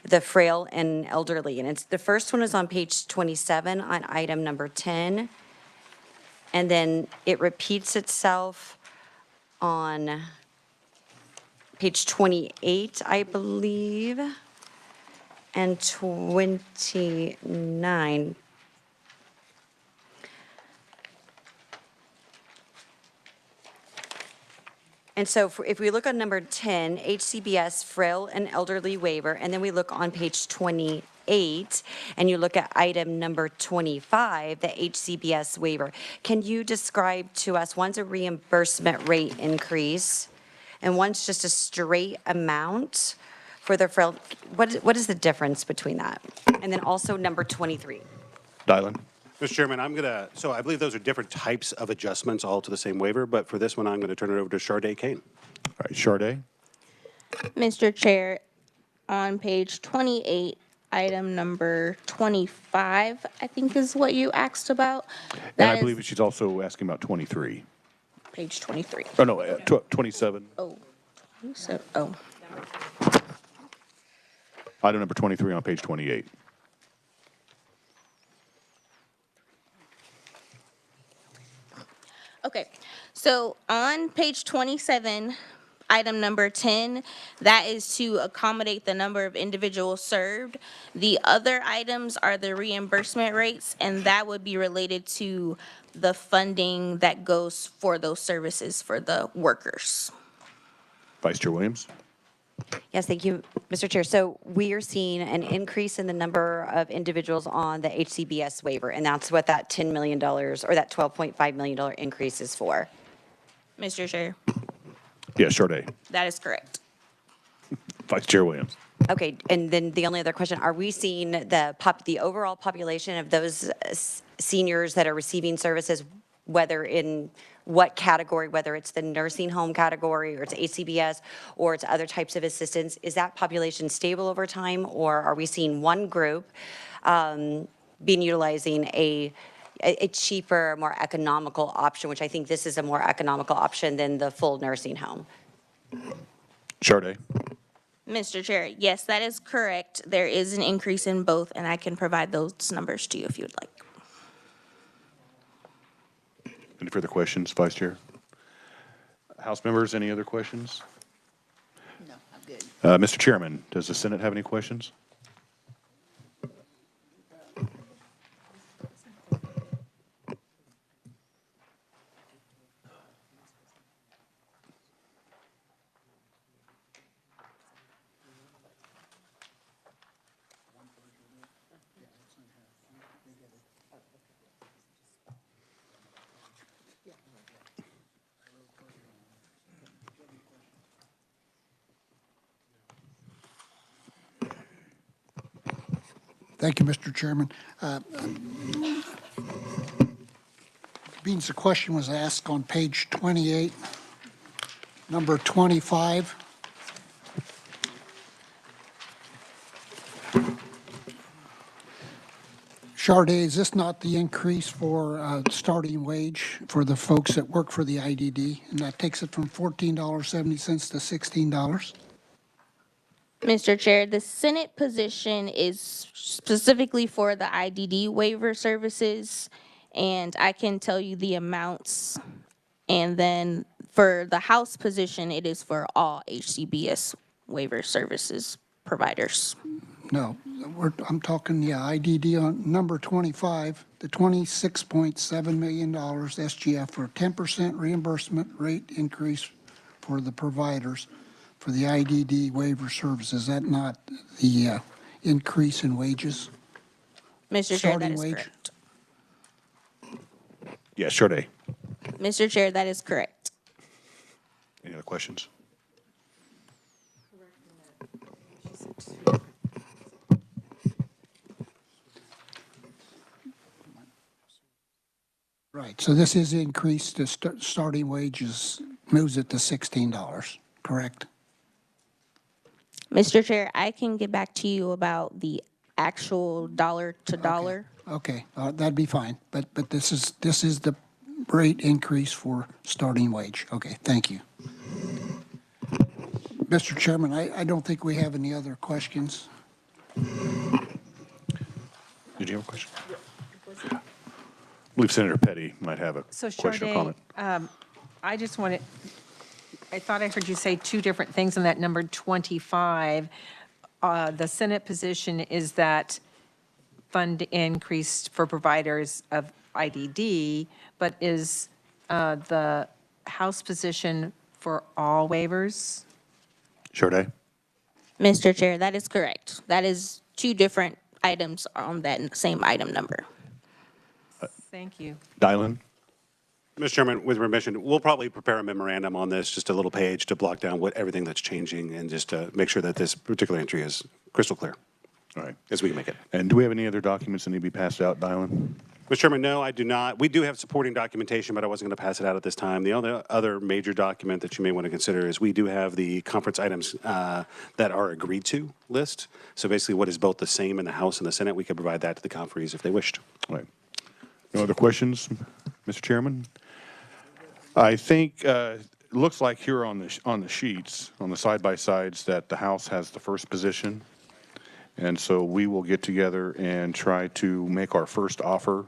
the frail and elderly. And the first one is on page 27 on item number 10. And then it repeats itself on page 28, I believe, and 29. And so if we look on number 10, HCBS frail and elderly waiver, and then we look on page 28, and you look at item number 25, the HCBS waiver, can you describe to us, one's a reimbursement rate increase, and one's just a straight amount for the frail? What is the difference between that? And then also number 23. Dylan? Mr. Chairman, so I believe those are different types of adjustments all to the same waiver, but for this one, I'm going to turn it over to Sharday Kane. All right, Sharday? Mr. Chair, on page 28, item number 25, I think is what you asked about. And That I is believe she's also asking about 23. page 23. Oh, no, 27. Oh, so, oh, Item number 23 on page 28. okay. So on page 27, item number 10, that is to accommodate the number of individuals served. The other items are the reimbursement rates, and that would be related to the funding that goes for those services for the workers. Vice Chair Williams? Yes, thank you, Mr. Chair. So we are seeing an increase in the number of individuals on the HCBS waiver, and that's what that $10 million or that $12.5 million increase is for. Mr. Chair, Yes, Sade. that is correct. Vice Chair Williams? Okay, and then the only other question, are we seeing the overall population of those seniors that are receiving services, whether in what category, whether it's the nursing home category or it's HCBS or it's other types of assistance, is that population stable over time, or are we seeing one group being utilizing a cheaper, more economical option, which I think this is a more economical option than the full nursing home? Sade? Mr. Chair, yes, that is correct. There is an increase in both, and I can provide those numbers to you if you would like. Any further questions, Vice Chair? House members, any other questions? No, I'm good. Mr. Chairman, does the Senate have any questions? Thank you, Mr. Chairman. Beans, the question was asked on page 28, number 25. Sade, is this not the increase for starting wage for the folks that work for the IDD? And that takes it from $14.70 to $16? Mr. Chair, the Senate position is specifically for the IDD waiver services, and I can tell you the amounts. And then for the House position, it is for all HCBS waiver services providers. No, I'm talking, IDD on number 25, the $26.7 million SGF for 10% reimbursement rate increase for the providers for the IDD waiver service. Is that not the increase in wages? Mr. Chair, that Starting is wage? correct. Yes, Sade. Mr. Chair, that is correct. Any other questions? Right, so this is increased, the starting wages moves it to $16, correct? Mr. Chair, I can get back to you about the actual dollar to dollar. Okay, that'd be fine, but this is the rate increase for starting wage. Okay, thank you. Mr. Chairman, I don't think we have any other questions. Did you have a question? I believe Senator Petty might have a So question or comment. I just wanted, I thought I heard you say two different things in that number 25. The Senate position is that fund increased for providers of IDD, but is the House position for all waivers? Sade? Mr. Chair, that is correct. That is two different items on that same item number. Thank you. Dylan? Mr. Chairman, with permission, we'll probably prepare a memorandum on this, just a little page to block down everything that's changing and just to make sure that this particular entry is crystal clear All right. as we can make it. And do we have any other documents that need to be passed out, Dylan? Mr. Chairman, no, I do not. We do have supporting documentation, but I wasn't going to pass it out at this time. The other major document that you may want to consider is we do have the conference items that are agreed to list. So basically what is both the same in the House and the Senate, we could provide that to the conferees if they wished. All right. No other questions, Mr. Chairman? I think it looks like here on the sheets, on the side-by-sides, that the House has the first position. And so we will get together and try to make our first offer.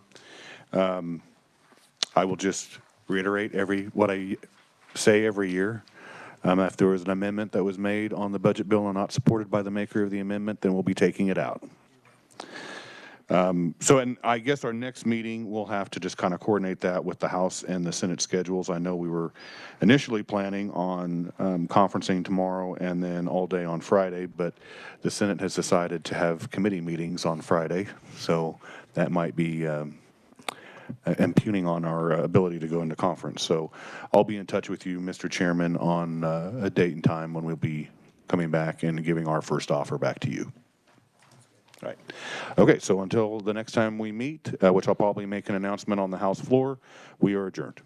I will just reiterate what I say every year. If there was an amendment that was made on the budget bill and not supported by the maker of the amendment, then we'll be taking it out. And I guess our next meeting, we'll have to just kind of coordinate that with the House and the Senate schedules. I know we were initially planning on conferencing tomorrow and then all day on Friday, but the Senate has decided to have committee meetings on Friday, so that might be impugning on our ability to go into conference. So I'll be in touch with you, Mr. Chairman, on a date and time when we'll be coming back and giving our first offer back to you. Right. Okay, so until the next time we meet, which I'll probably make an announcement on the House floor, we are adjourned.